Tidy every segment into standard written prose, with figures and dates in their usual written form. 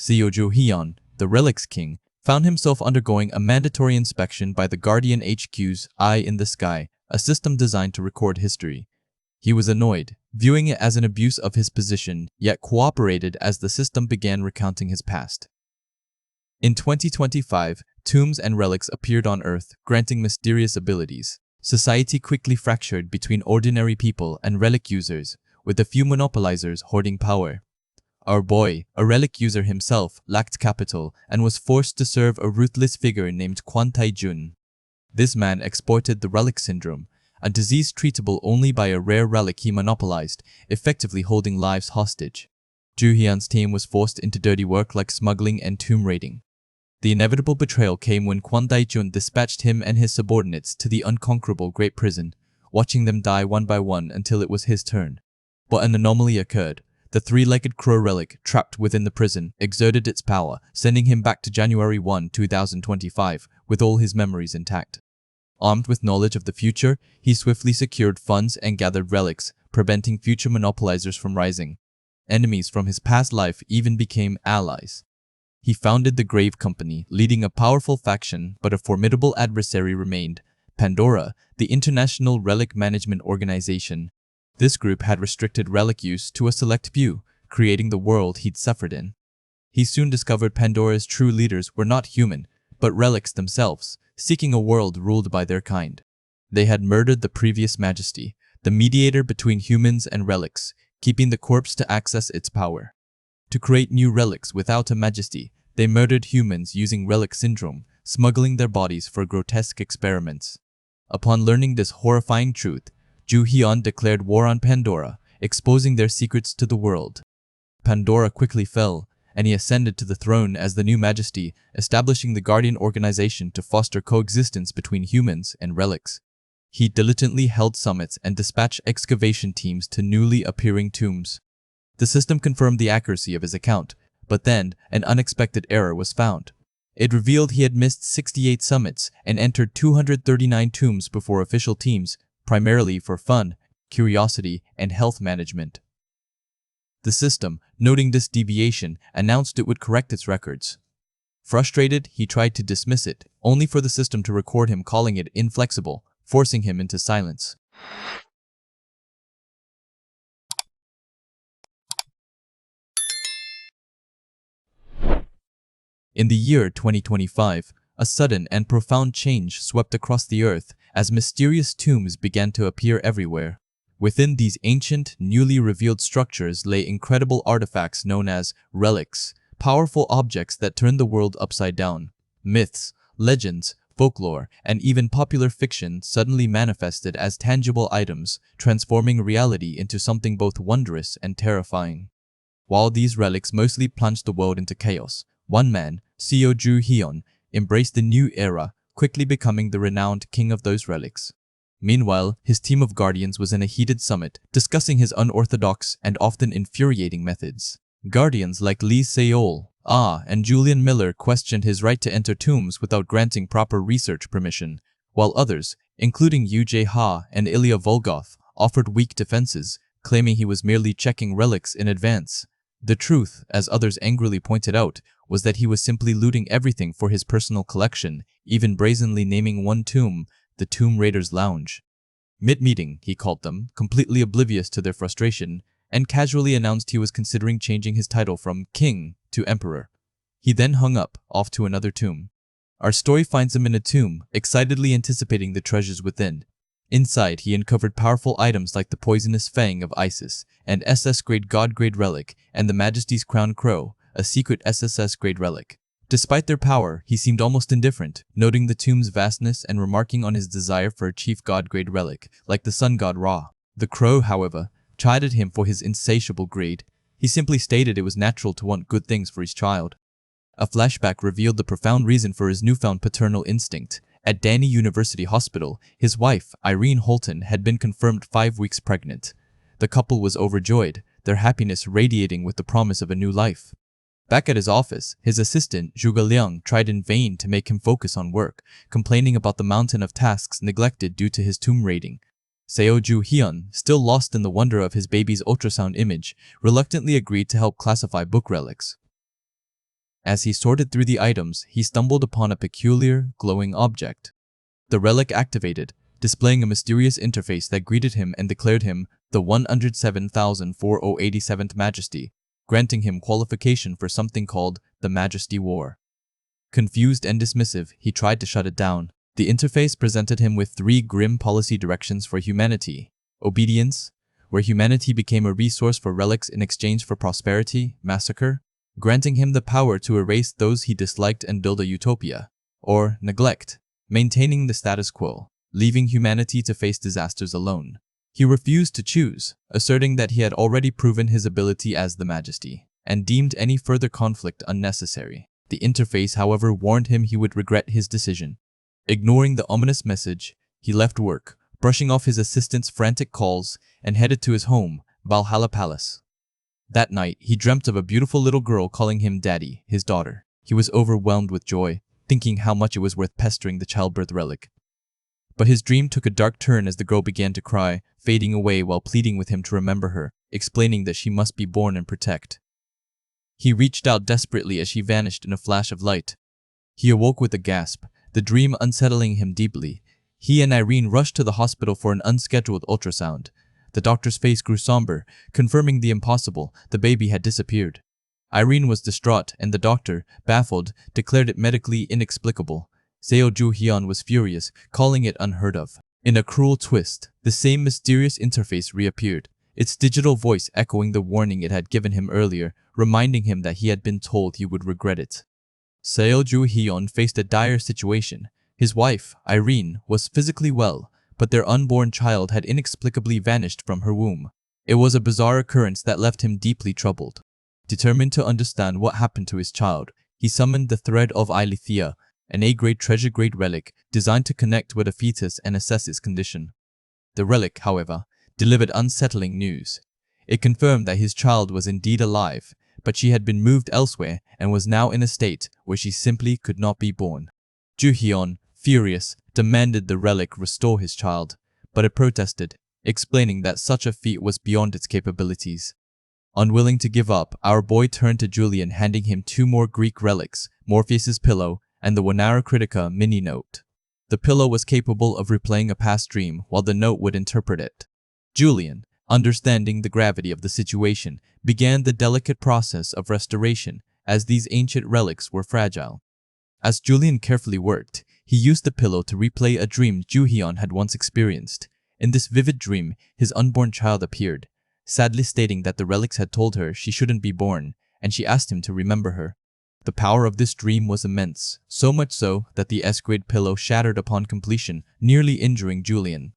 Seo Hyun, the Relics King, found himself undergoing a mandatory inspection by the Guardian HQ's Eye in the Sky, a system designed to record history. He was annoyed, viewing it as an abuse of his position, yet cooperated as the system began recounting his past. In 2025, tombs and relics appeared on Earth, granting mysterious abilities. Society quickly fractured between ordinary people and relic users, with a few monopolizers hoarding power. Our boy, a relic user himself, lacked capital and was forced to serve a ruthless figure named Kwon Tae-jun. This man exported the relic syndrome, a disease treatable only by a rare relic he monopolized, effectively holding lives hostage. Joo Hyun's team was forced into dirty work like smuggling and tomb raiding. The inevitable betrayal came when Kwon Tae-jun dispatched him and his subordinates to the unconquerable Great Prison, watching them die one by one until it was his turn. But an anomaly occurred. The three-legged crow relic, trapped within the prison, exerted its power, sending him back to January 1, 2025, with all his memories intact. Armed with knowledge of the future, he swiftly secured funds and gathered relics, preventing future monopolizers from rising. Enemies from his past life even became allies. He founded the Grave Company, leading a powerful faction, but a formidable adversary remained: Pandora, the International Relic Management Organization. This group had restricted relic use to a select few, creating the world he'd suffered in. He soon discovered Pandora's true leaders were not human, but relics themselves, seeking a world ruled by their kind. They had murdered the previous majesty, the mediator between humans and relics, keeping the corpse to access its power. To create new relics without a majesty, they murdered humans using relic syndrome, smuggling their bodies for grotesque experiments. Upon learning this horrifying truth, Joo Hyun declared war on Pandora, exposing their secrets to the world. Pandora quickly fell, and he ascended to the throne as the new majesty, establishing the Guardian organization to foster coexistence between humans and relics. He diligently held summits and dispatched excavation teams to newly appearing tombs. The system confirmed the accuracy of his account, but then an unexpected error was found. It revealed he had missed 68 summits and entered 239 tombs before official teams, primarily for fun, curiosity, and health management. The system, noting this deviation, announced it would correct its records. Frustrated, he tried to dismiss it, only for the system to record him calling it inflexible, forcing him into silence. In the year 2025, a sudden and profound change swept across the earth as mysterious tombs began to appear everywhere. Within these ancient, newly revealed structures lay incredible artifacts known as relics, powerful objects that turned the world upside down. Myths, legends, folklore, and even popular fiction suddenly manifested as tangible items, transforming reality into something both wondrous and terrifying. While these relics mostly plunged the world into chaos, one man, Seo Hyun, embraced the new era, quickly becoming the renowned king of those relics. Meanwhile, his team of guardians was in a heated summit, discussing his unorthodox and often infuriating methods. Guardians like Lee Seol, and Julian Miller questioned his right to enter tombs without granting proper research permission, while others, including Yoo Jae-ha and Ilya Volkov, offered weak defenses, claiming he was merely checking relics in advance. The truth, as others angrily pointed out, was that he was simply looting everything for his personal collection, even brazenly naming one tomb the Tomb Raider's Lounge. Mid-meeting, he called them, completely oblivious to their frustration, and casually announced he was considering changing his title from king to emperor. He then hung up, off to another tomb. Our story finds him in a tomb, excitedly anticipating the treasures within. Inside, he uncovered powerful items like the poisonous fang of Isis, an SS-grade God-grade relic, and the Majesty's Crown Crow, a secret SSS-grade relic. Despite their power, he seemed almost indifferent, noting the tomb's vastness and remarking on his desire for a chief God-grade relic, like the sun god Ra. The crow, however, chided him for his insatiable greed. He simply stated it was natural to want good things for his child. A flashback revealed the profound reason for his newfound paternal instinct. At Danny University Hospital, his wife, Irene Holton, had been confirmed 5 weeks pregnant. The couple was overjoyed, their happiness radiating with the promise of a new life. Back at his office, his assistant, Zhuge Liang, tried in vain to make him focus on work, complaining about the mountain of tasks neglected due to his tomb raiding. Seo Hyun, still lost in the wonder of his baby's ultrasound image, reluctantly agreed to help classify book relics. As he sorted through the items, he stumbled upon a peculiar, glowing object. The relic activated, displaying a mysterious interface that greeted him and declared him the 107,4087th Majesty, granting him qualification for something called the Majesty War. Confused and dismissive, he tried to shut it down. The interface presented him with 3 grim policy directions for humanity: obedience, where humanity became a resource for relics in exchange for prosperity; massacre, granting him the power to erase those he disliked and build a utopia; or neglect, maintaining the status quo, leaving humanity to face disasters alone. He refused to choose, asserting that he had already proven his ability as the Majesty, and deemed any further conflict unnecessary. The interface, however, warned him he would regret his decision. Ignoring the ominous message, he left work, brushing off his assistant's frantic calls, and headed to his home, Valhalla Palace. That night, he dreamt of a beautiful little girl calling him Daddy, his daughter. He was overwhelmed with joy, thinking how much it was worth pestering the childbirth relic. But his dream took a dark turn as the girl began to cry, fading away while pleading with him to remember her, explaining that she must be born and protect. He reached out desperately as she vanished in a flash of light. He awoke with a gasp, the dream unsettling him deeply. He and Irene rushed to the hospital for an unscheduled ultrasound. The doctor's face grew somber, confirming the impossible: the baby had disappeared. Irene was distraught, and the doctor, baffled, declared it medically inexplicable. Seo Ju-hyun was furious, calling it unheard of. In a cruel twist, the same mysterious interface reappeared, its digital voice echoing the warning it had given him earlier, reminding him that he had been told he would regret it. Seo Ju-hyun faced a dire situation. His wife, Irene, was physically well, but their unborn child had inexplicably vanished from her womb. It was a bizarre occurrence that left him deeply troubled. Determined to understand what happened to his child, he summoned the Thread of Ilithia, an A-grade treasure-grade relic designed to connect with a fetus and assess its condition. The relic, however, delivered unsettling news. It confirmed that his child was indeed alive, but she had been moved elsewhere and was now in a state where she simply could not be born. Ju-hyun, furious, demanded the relic restore his child, but it protested, explaining that such a feat was beyond its capabilities. Unwilling to give up, our boy turned to Julian, handing him 2 more Greek relics, Morpheus's pillow and the Wanara Critica mini note. The pillow was capable of replaying a past dream, while the note would interpret it. Julian, understanding the gravity of the situation, began the delicate process of restoration, as these ancient relics were fragile. As Julian carefully worked, he used the pillow to replay a dream Ju-hyun had once experienced. In this vivid dream, his unborn child appeared, sadly stating that the relics had told her she shouldn't be born, and she asked him to remember her. The power of this dream was immense, so much so that the S-grade pillow shattered upon completion, nearly injuring Julian.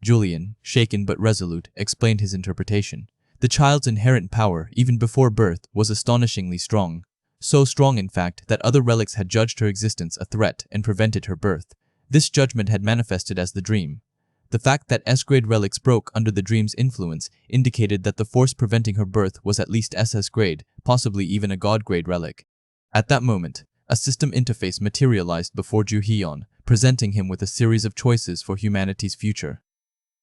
Julian, shaken but resolute, explained his interpretation. The child's inherent power, even before birth, was astonishingly strong. So strong, in fact, that other relics had judged her existence a threat and prevented her birth. This judgment had manifested as the dream. The fact that S-grade relics broke under the dream's influence indicated that the force preventing her birth was at least SS-grade, possibly even a God-grade relic. At that moment, a system interface materialized before Ju-hyun, presenting him with a series of choices for humanity's future.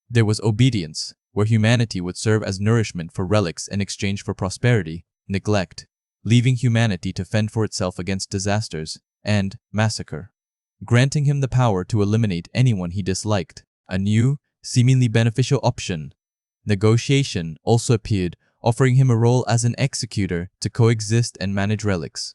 There was obedience, where humanity would serve as nourishment for relics in exchange for prosperity; neglect, leaving humanity to fend for itself against disasters; and massacre, granting him the power to eliminate anyone he disliked. A new, seemingly beneficial option, negotiation, also appeared, offering him a role as an executor to coexist and manage relics.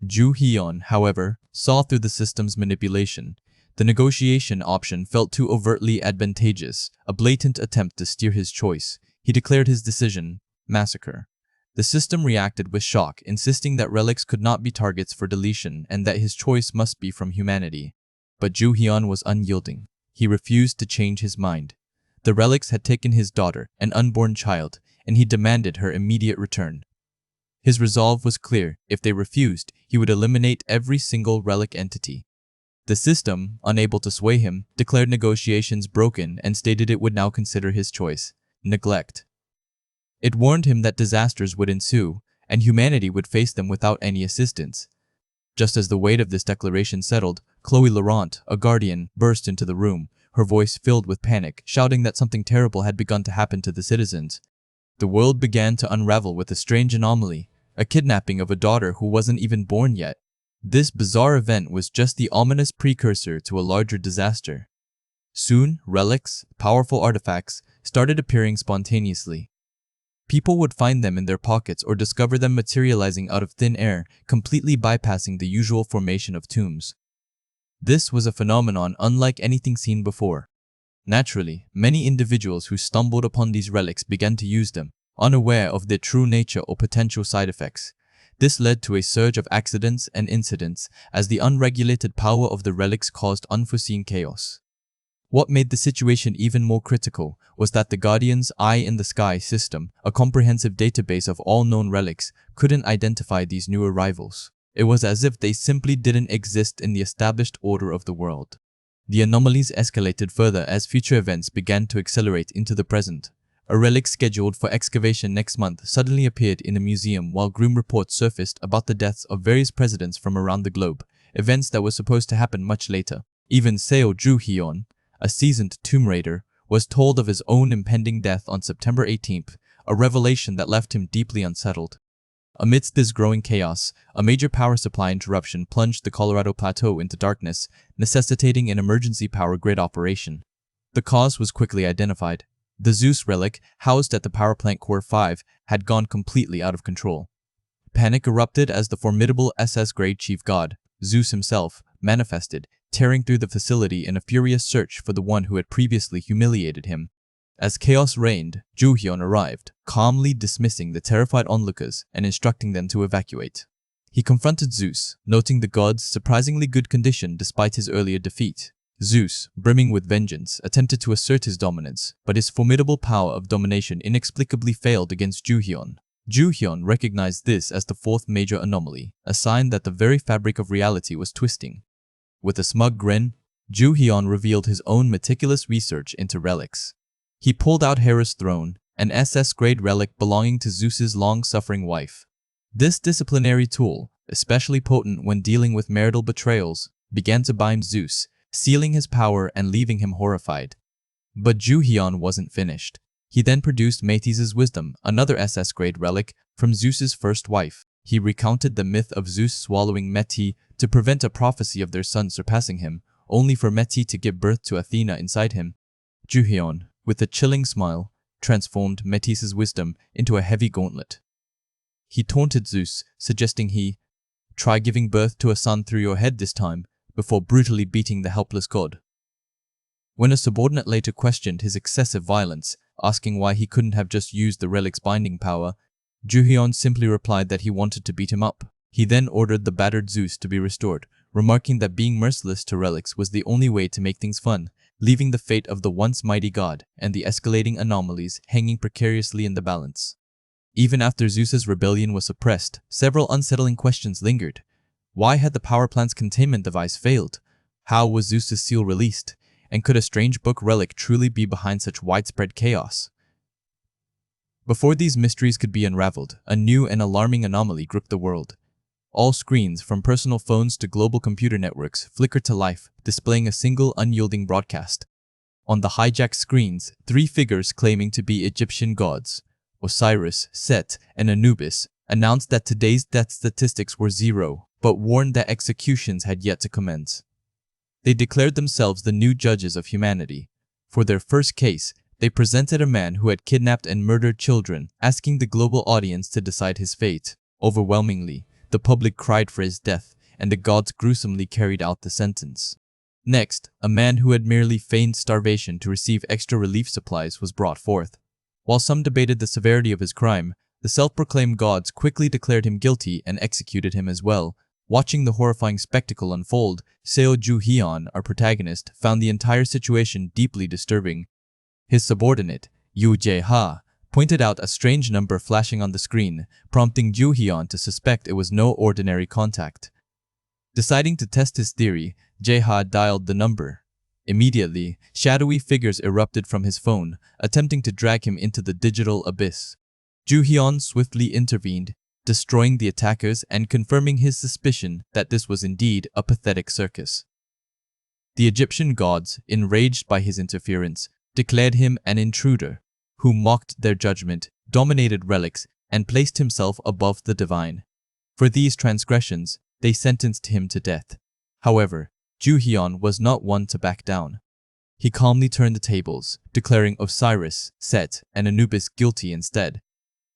Ju-hyun, however, saw through the system's manipulation. The negotiation option felt too overtly advantageous, a blatant attempt to steer his choice. He declared his decision, massacre. The system reacted with shock, insisting that relics could not be targets for deletion and that his choice must be from humanity. But Ju-hyun was unyielding. He refused to change his mind. The relics had taken his daughter, an unborn child, and he demanded her immediate return. His resolve was clear: if they refused, he would eliminate every single relic entity. The system, unable to sway him, declared negotiations broken and stated it would now consider his choice, neglect. It warned him that disasters would ensue, and humanity would face them without any assistance. Just as the weight of this declaration settled, Chloe Laurent, a guardian, burst into the room, her voice filled with panic, shouting that something terrible had begun to happen to the citizens. The world began to unravel with a strange anomaly. a kidnapping of a daughter who wasn't even born yet. This bizarre event was just the ominous precursor to a larger disaster. Soon, relics, powerful artifacts, started appearing spontaneously. People would find them in their pockets or discover them materializing out of thin air, completely bypassing the usual formation of tombs. This was a phenomenon unlike anything seen before. Naturally, many individuals who stumbled upon these relics began to use them, unaware of their true nature or potential side effects. This led to a surge of accidents and incidents, as the unregulated power of the relics caused unforeseen chaos. What made the situation even more critical was that the Guardian's Eye in the Sky system, a comprehensive database of all known relics, couldn't identify these new arrivals. It was as if they simply didn't exist in the established order of the world. The anomalies escalated further as future events began to accelerate into the present. A relic scheduled for excavation next month suddenly appeared in a museum, while grim reports surfaced about the deaths of various presidents from around the globe, events that were supposed to happen much later. Even Seo Ju-hyun, a seasoned tomb raider, was told of his own impending death on September 18th, a revelation that left him deeply unsettled. Amidst this growing chaos, a major power supply interruption plunged the Colorado Plateau into darkness, necessitating an emergency power grid operation. The cause was quickly identified. The Zeus relic, housed at the power plant Core 5, had gone completely out of control. Panic erupted as the formidable SS-grade chief god, Zeus himself, manifested, tearing through the facility in a furious search for the one who had previously humiliated him. As chaos reigned, Ju-hyun arrived, calmly dismissing the terrified onlookers and instructing them to evacuate. He confronted Zeus, noting the god's surprisingly good condition despite his earlier defeat. Zeus, brimming with vengeance, attempted to assert his dominance, but his formidable power of domination inexplicably failed against Ju-hyun. Ju-hyun recognized this as the fourth major anomaly, a sign that the very fabric of reality was twisting. With a smug grin, Ju-hyun revealed his own meticulous research into relics. He pulled out Hera's throne, an SS-grade relic belonging to Zeus's long-suffering wife. This disciplinary tool, especially potent when dealing with marital betrayals, began to bind Zeus, sealing his power and leaving him horrified. But Ju-hyun wasn't finished. He then produced Metis's wisdom, another SS-grade relic from Zeus's first wife. He recounted the myth of Zeus swallowing Metis to prevent a prophecy of their son surpassing him, only for Metis to give birth to Athena inside him. Ju-hyun, with a chilling smile, transformed Metis's wisdom into a heavy gauntlet. He taunted Zeus, suggesting he try giving birth to a son through your head this time, before brutally beating the helpless god. When a subordinate later questioned his excessive violence, asking why he couldn't have just used the relic's binding power, Ju-hyun simply replied that he wanted to beat him up. He then ordered the battered Zeus to be restored, remarking that being merciless to relics was the only way to make things fun, leaving the fate of the once mighty god and the escalating anomalies hanging precariously in the balance. Even after Zeus's rebellion was suppressed, several unsettling questions lingered. Why had the power plant's containment device failed? How was Zeus's seal released? And could a strange book relic truly be behind such widespread chaos? Before these mysteries could be unraveled, a new and alarming anomaly gripped the world. All screens, from personal phones to global computer networks, flickered to life, displaying a single unyielding broadcast. On the hijacked screens, three figures claiming to be Egyptian gods, Osiris, Set, and Anubis, announced that today's death statistics were 0, but warned that executions had yet to commence. They declared themselves the new judges of humanity. For their first case, they presented a man who had kidnapped and murdered children, asking the global audience to decide his fate. Overwhelmingly, the public cried for his death, and the gods gruesomely carried out the sentence. Next, a man who had merely feigned starvation to receive extra relief supplies was brought forth. While some debated the severity of his crime, the self-proclaimed gods quickly declared him guilty and executed him as well. Watching the horrifying spectacle unfold, Seo Ju-hyun, our protagonist, found the entire situation deeply disturbing. His subordinate, Yoo Jae-ha, pointed out a strange number flashing on the screen, prompting Ju-hyun to suspect it was no ordinary contact. Deciding to test his theory, Jae-ha dialed the number. Immediately, shadowy figures erupted from his phone, attempting to drag him into the digital abyss. Ju-hyun swiftly intervened, destroying the attackers and confirming his suspicion that this was indeed a pathetic circus. The Egyptian gods, enraged by his interference, declared him an intruder, who mocked their judgment, dominated relics, and placed himself above the divine. For these transgressions, they sentenced him to death. However, Ju Hyun was not one to back down. He calmly turned the tables, declaring Osiris, Set, and Anubis guilty instead.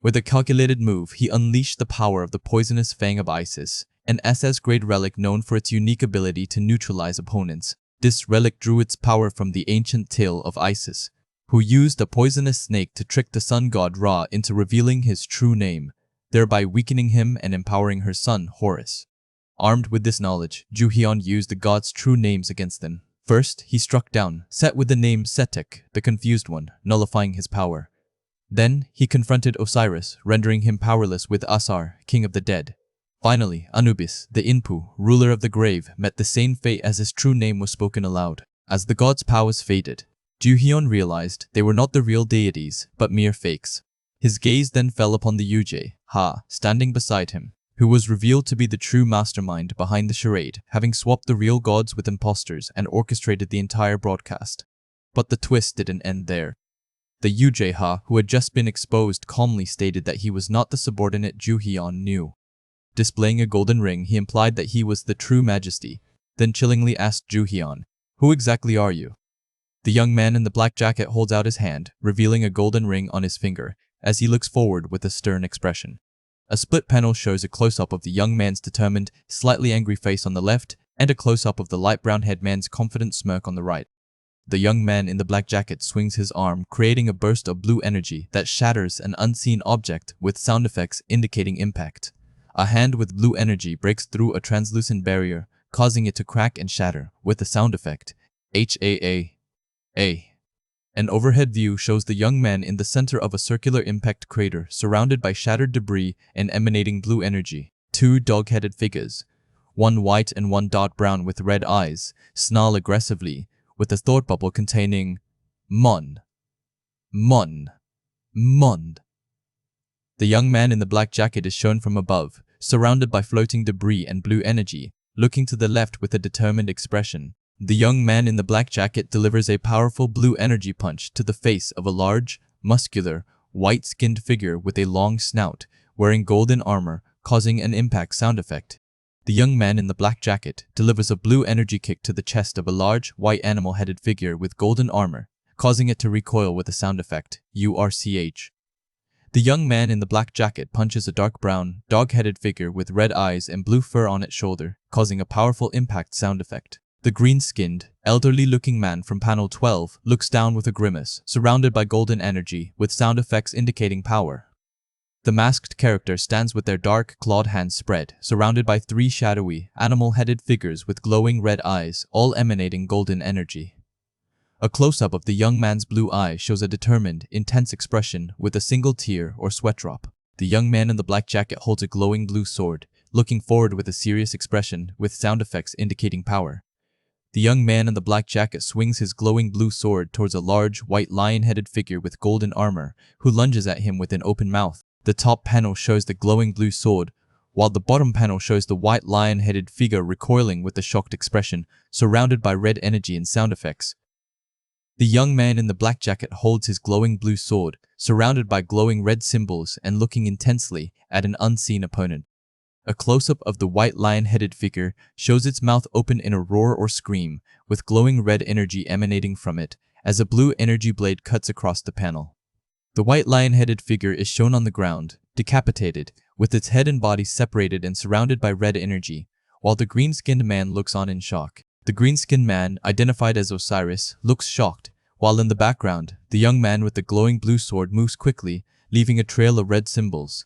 With a calculated move, he unleashed the power of the poisonous Fang of Isis, an SS-grade relic known for its unique ability to neutralize opponents. This relic drew its power from the ancient tale of Isis, who used a poisonous snake to trick the sun god Ra into revealing his true name, thereby weakening him and empowering her son, Horus. Armed with this knowledge, Ju Hyun used the god's true names against them. First, he struck down Set with the name Setek, the confused one, nullifying his power. Then, he confronted Osiris, rendering him powerless with Asar, king of the dead. Finally, Anubis, the Inpu, ruler of the grave, met the same fate as his true name was spoken aloud. As the god's powers faded, Ju Hyun realized they were not the real deities, but mere fakes. His gaze then fell upon the Yuji, Ha, standing beside him, who was revealed to be the true mastermind behind the charade, having swapped the real gods with imposters and orchestrated the entire broadcast. But the twist didn't end there. The Yuji Ha, who had just been exposed, calmly stated that he was not the subordinate Ju Hyun knew. Displaying a golden ring, he implied that he was the true majesty, then chillingly asked Ju Hyun, "Who exactly are you?" The young man in the black jacket holds out his hand, revealing a golden ring on his finger, as he looks forward with a stern expression. A split panel shows a close-up of the young man's determined, slightly angry face on the left, and a close-up of the light brown-haired man's confident smirk on the right. The young man in the black jacket swings his arm, creating a burst of blue energy that shatters an unseen object with sound effects indicating impact. A hand with blue energy breaks through a translucent barrier, causing it to crack and shatter, with the sound effect HAA. An overhead view shows the young man in the center of a circular impact crater surrounded by shattered debris and emanating blue energy. Two dog-headed figures, one white and one dark brown with red eyes, snarl aggressively, with a thought bubble containing Mon. The young man in the black jacket is shown from above, surrounded by floating debris and blue energy, looking to the left with a determined expression. The young man in the black jacket delivers a powerful blue energy punch to the face of a large, muscular, white-skinned figure with a long snout, wearing golden armor, causing an impact sound effect. The young man in the black jacket delivers a blue energy kick to the chest of a large, white animal-headed figure with golden armor, causing it to recoil with a sound effect, URCH. The young man in the black jacket punches a dark brown, dog-headed figure with red eyes and blue fur on its shoulder, causing a powerful impact sound effect. The green-skinned, elderly-looking man from panel 12 looks down with a grimace, surrounded by golden energy, with sound effects indicating power. The masked character stands with their dark, clawed hands spread, surrounded by three shadowy, animal-headed figures with glowing red eyes, all emanating golden energy. A close-up of the young man's blue eye shows a determined, intense expression with a single tear or sweat drop. The young man in the black jacket holds a glowing blue sword, looking forward with a serious expression with sound effects indicating power. The young man in the black jacket swings his glowing blue sword towards a large, white lion-headed figure with golden armor, who lunges at him with an open mouth. The top panel shows the glowing blue sword, while the bottom panel shows the white lion-headed figure recoiling with a shocked expression, surrounded by red energy and sound effects. The young man in the black jacket holds his glowing blue sword, surrounded by glowing red symbols and looking intensely at an unseen opponent. A close-up of the white lion-headed figure shows its mouth open in a roar or scream, with glowing red energy emanating from it, as a blue energy blade cuts across the panel. The white lion-headed figure is shown on the ground, decapitated, with its head and body separated and surrounded by red energy, while the green-skinned man looks on in shock. The green-skinned man, identified as Osiris, looks shocked, while in the background, the young man with the glowing blue sword moves quickly, leaving a trail of red symbols.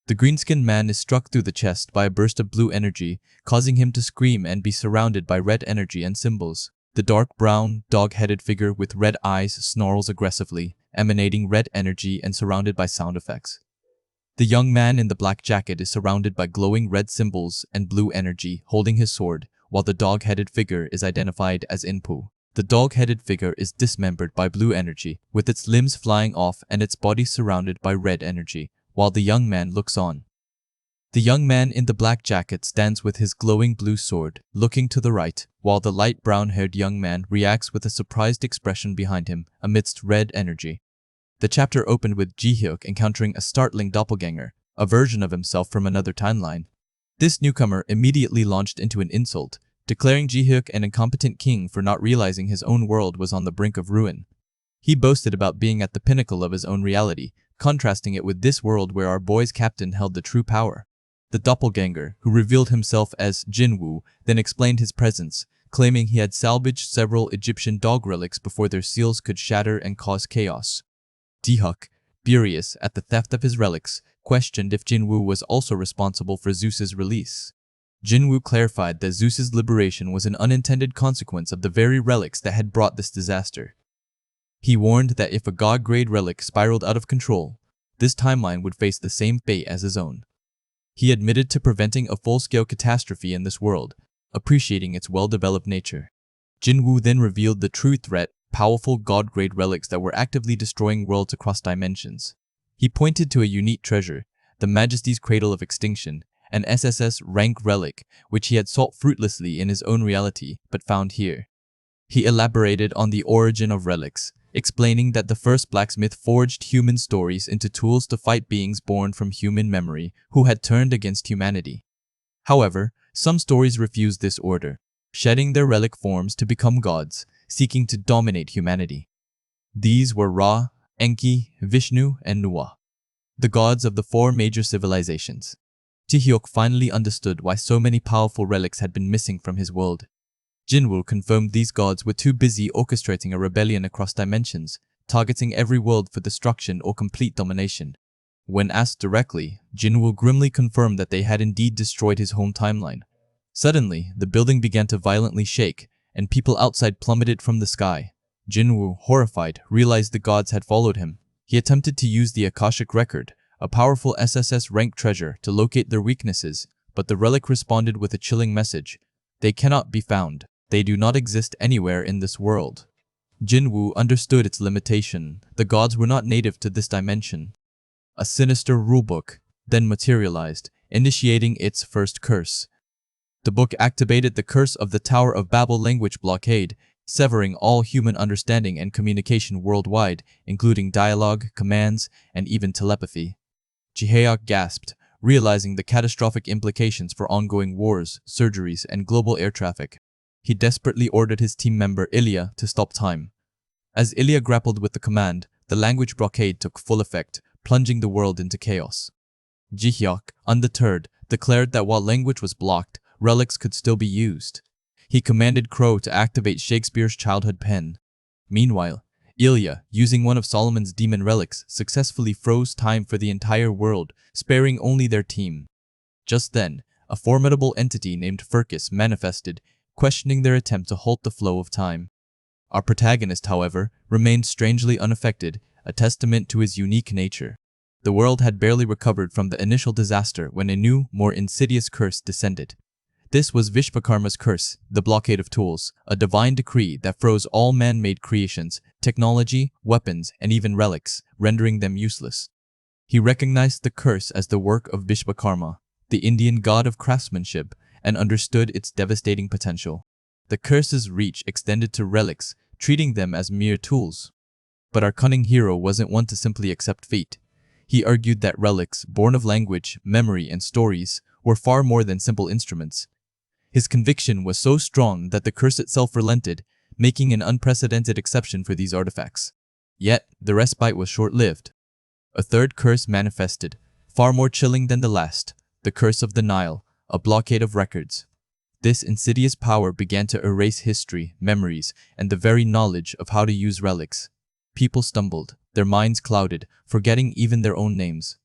The green-skinned man is struck through the chest by a burst of blue energy, causing him to scream and be surrounded by red energy and symbols. The dark brown, dog-headed figure with red eyes snarls aggressively, emanating red energy and surrounded by sound effects. The young man in the black jacket is surrounded by glowing red symbols and blue energy, holding his sword, while the dog-headed figure is identified as Inpu. The dog-headed figure is dismembered by blue energy, with its limbs flying off and its body surrounded by red energy, while the young man looks on. The young man in the black jacket stands with his glowing blue sword, looking to the right, while the light brown-haired young man reacts with a surprised expression behind him amidst red energy. The chapter opened with Ji-hyuk encountering a startling doppelganger, a version of himself from another timeline. This newcomer immediately launched into an insult, declaring Ji-hyuk an incompetent king for not realizing his own world was on the brink of ruin. He boasted about being at the pinnacle of his own reality, contrasting it with this world where our boy's captain held the true power. The doppelganger, who revealed himself as Jinwoo, then explained his presence, claiming he had salvaged several Egyptian dog relics before their seals could shatter and cause chaos. Ji-hyuk, furious at the theft of his relics, questioned if Jinwoo was also responsible for Zeus's release. Jinwoo clarified that Zeus's liberation was an unintended consequence of the very relics that had brought this disaster. He warned that if a god-grade relic spiraled out of control, this timeline would face the same fate as his own. He admitted to preventing a full-scale catastrophe in this world, appreciating its well-developed nature. Jinwoo then revealed the true threat: powerful god-grade relics that were actively destroying worlds across dimensions. He pointed to a unique treasure, the Majesty's Cradle of Extinction, an SSS rank relic which he had sought fruitlessly in his own reality but found here. He elaborated on the origin of relics, explaining that the first blacksmith forged human stories into tools to fight beings born from human memory who had turned against humanity. However, some stories refused this order, shedding their relic forms to become gods, seeking to dominate humanity. These were Ra, Enki, Vishnu, and Nuwa, the gods of the four major civilizations. Ji-hyuk finally understood why so many powerful relics had been missing from his world. Jinwoo confirmed these gods were too busy orchestrating a rebellion across dimensions, targeting every world for destruction or complete domination. When asked directly, Jinwoo grimly confirmed that they had indeed destroyed his home timeline. Suddenly, the building began to violently shake, and people outside plummeted from the sky. Jinwoo, horrified, realized the gods had followed him. He attempted to use the Akashic Record, a powerful SSS rank treasure, to locate their weaknesses, but the relic responded with a chilling message: they cannot be found. They do not exist anywhere in this world. Jinwoo understood its limitation. The gods were not native to this dimension. A sinister rulebook then materialized, initiating its first curse. The book activated the curse of the Tower of Babel language blockade, severing all human understanding and communication worldwide, including dialogue, commands, and even telepathy. Ji-hyuk gasped, realizing the catastrophic implications for ongoing wars, surgeries, and global air traffic. He desperately ordered his team member Ilya to stop time. As Ilya grappled with the command, the language blockade took full effect, plunging the world into chaos. Ji-hyuk, undeterred, declared that while language was blocked, relics could still be used. He commanded Crow to activate Shakespeare's childhood pen. Meanwhile, Ilya, using one of Solomon's demon relics, successfully froze time for the entire world, sparing only their team. Just then, a formidable entity named Furcus manifested, questioning their attempt to halt the flow of time. Our protagonist, however, remained strangely unaffected, a testament to his unique nature. The world had barely recovered from the initial disaster when a new, more insidious curse descended. This was Vishvakarma's curse, the blockade of tools, a divine decree that froze all man-made creations, technology, weapons, and even relics, rendering them useless. He recognized the curse as the work of Vishvakarma, the Indian god of craftsmanship, and understood its devastating potential. The curse's reach extended to relics, treating them as mere tools. But our cunning hero wasn't one to simply accept fate. He argued that relics, born of language, memory, and stories, were far more than simple instruments. His conviction was so strong that the curse itself relented, making an unprecedented exception for these artifacts. Yet, the respite was short-lived. A third curse manifested, far more chilling than the last: the curse of the Nile, a blockade of records. This insidious power began to erase history, memories, and the very knowledge of how to use relics. People stumbled, their minds clouded, forgetting even their own names.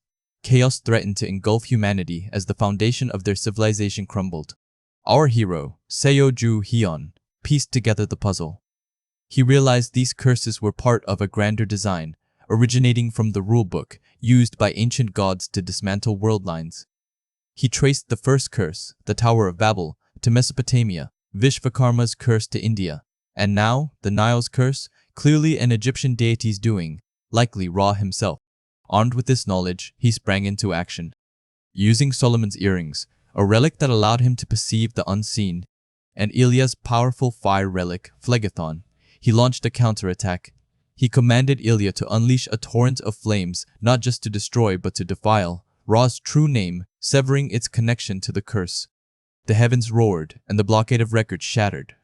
Chaos threatened to engulf humanity as the foundation of their civilization crumbled. Our hero, Seo-ju Hyun, pieced together the puzzle. He realized these curses were part of a grander design, originating from the rulebook used by ancient gods to dismantle world lines. He traced the first curse, the Tower of Babel, to Mesopotamia, Vishvakarma's curse to India, and now the Nile's curse, clearly an Egyptian deity's doing, likely Ra himself. Armed with this knowledge, he sprang into action. Using Solomon's earrings, a relic that allowed him to perceive the unseen, and Ilya's powerful fire relic, Phlegethon, he launched a counterattack. He commanded Ilya to unleash a torrent of flames, not just to destroy but to defile Ra's true name, severing its connection to the curse. The heavens roared, and the blockade of records shattered.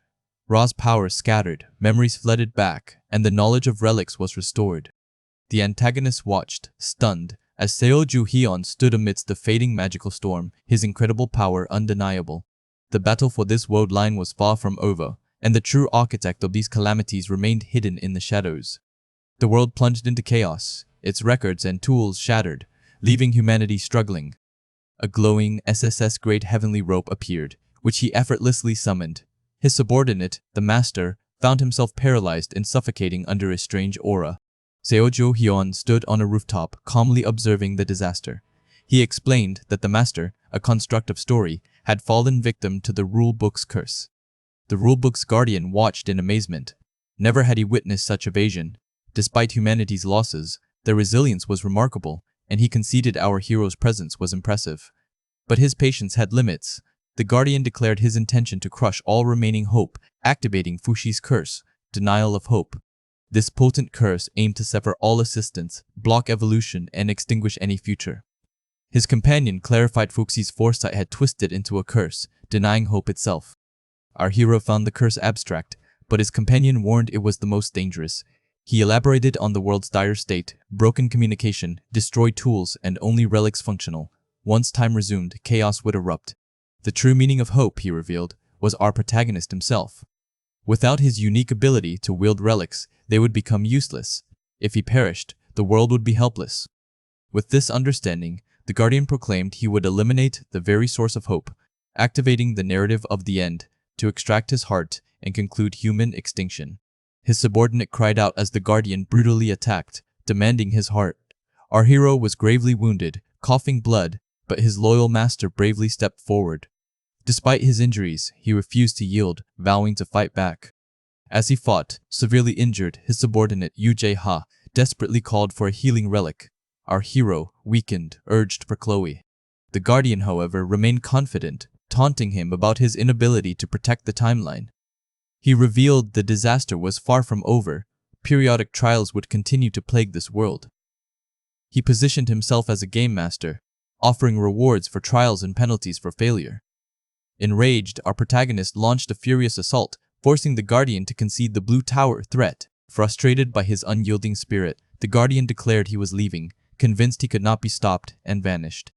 Ra's power scattered, memories flooded back, and the knowledge of relics was restored. The antagonist watched, stunned, as Seoju Hyun stood amidst the fading magical storm, his incredible power undeniable. The battle for this world line was far from over, and the true architect of these calamities remained hidden in the shadows. The world plunged into chaos, its records and tools shattered, leaving humanity struggling. A glowing SSS-grade heavenly rope appeared, which he effortlessly summoned. His subordinate, the Master, found himself paralyzed and suffocating under a strange aura. Seojo Hyun stood on a rooftop, calmly observing the disaster. He explained that the Master, a construct of story, had fallen victim to the rulebook's curse. The rulebook's guardian watched in amazement. Never had he witnessed such evasion. Despite humanity's losses, their resilience was remarkable, and he conceded our hero's presence was impressive. But his patience had limits. The guardian declared his intention to crush all remaining hope, activating Fushi's curse, denial of hope. This potent curse aimed to sever all assistance, block evolution, and extinguish any future. His companion clarified Fuxi's foresight had twisted into a curse, denying hope itself. Our hero found the curse abstract, but his companion warned it was the most dangerous. He elaborated on the world's dire state, broken communication, destroyed tools, and only relics functional. Once time resumed, chaos would erupt. The true meaning of hope, he revealed, was our protagonist himself. Without his unique ability to wield relics, they would become useless. If he perished, the world would be helpless. With this understanding, the Guardian proclaimed he would eliminate the very source of hope, activating the narrative of the end, to extract his heart and conclude human extinction. His subordinate cried out as the Guardian brutally attacked, demanding his heart. Our hero was gravely wounded, coughing blood, but his loyal master bravely stepped forward. Despite his injuries, he refused to yield, vowing to fight back. As he fought, severely injured, his subordinate Yu-jae-ha desperately called for a healing relic. Our hero, weakened, urged for Chloe. The Guardian, however, remained confident, taunting him about his inability to protect the timeline. He revealed the disaster was far from over. Periodic trials would continue to plague this world. He positioned himself as a game master, offering rewards for trials and penalties for failure. Enraged, our protagonist launched a furious assault, forcing the Guardian to concede the Blue Tower threat. Frustrated by his unyielding spirit, the Guardian declared he was leaving, convinced he could not be stopped, and vanished.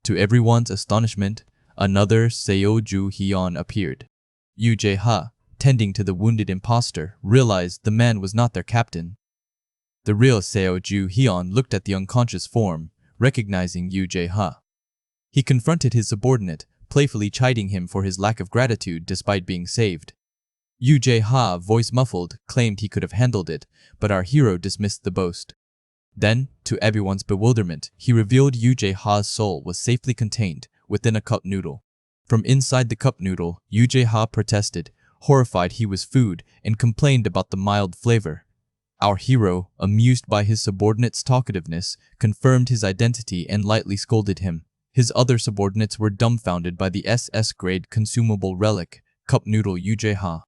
To everyone's astonishment, another Seoju Hyun appeared. Yu-jae-ha, tending to the wounded imposter, realized the man was not their captain. The real Seoju Hyun looked at the unconscious form, recognizing Yu-jae-ha. He confronted his subordinate, playfully chiding him for his lack of gratitude despite being saved. Yu-jae-ha, voice muffled, claimed he could have handled it, but our hero dismissed the boast. Then, to everyone's bewilderment, he revealed Yu-jae-ha's soul was safely contained within a cup noodle. From inside the cup noodle, Yu-jae-ha protested, horrified he was food, and complained about the mild flavor. Our hero, amused by his subordinate's talkativeness, confirmed his identity and lightly scolded him. His other subordinates were dumbfounded by the SS-grade consumable relic, cup noodle Yu-jae-ha.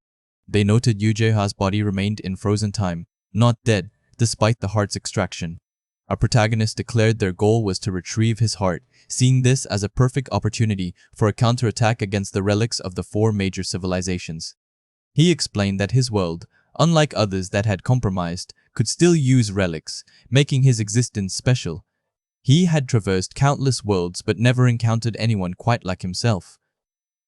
They noted Yu-jae-ha's body remained in frozen time, not dead, despite the heart's extraction. Our protagonist declared their goal was to retrieve his heart, seeing this as a perfect opportunity for a counterattack against the relics of the 4 major civilizations. He explained that his world, unlike others that had compromised, could still use relics, making his existence special. He had traversed countless worlds but never encountered anyone quite like himself.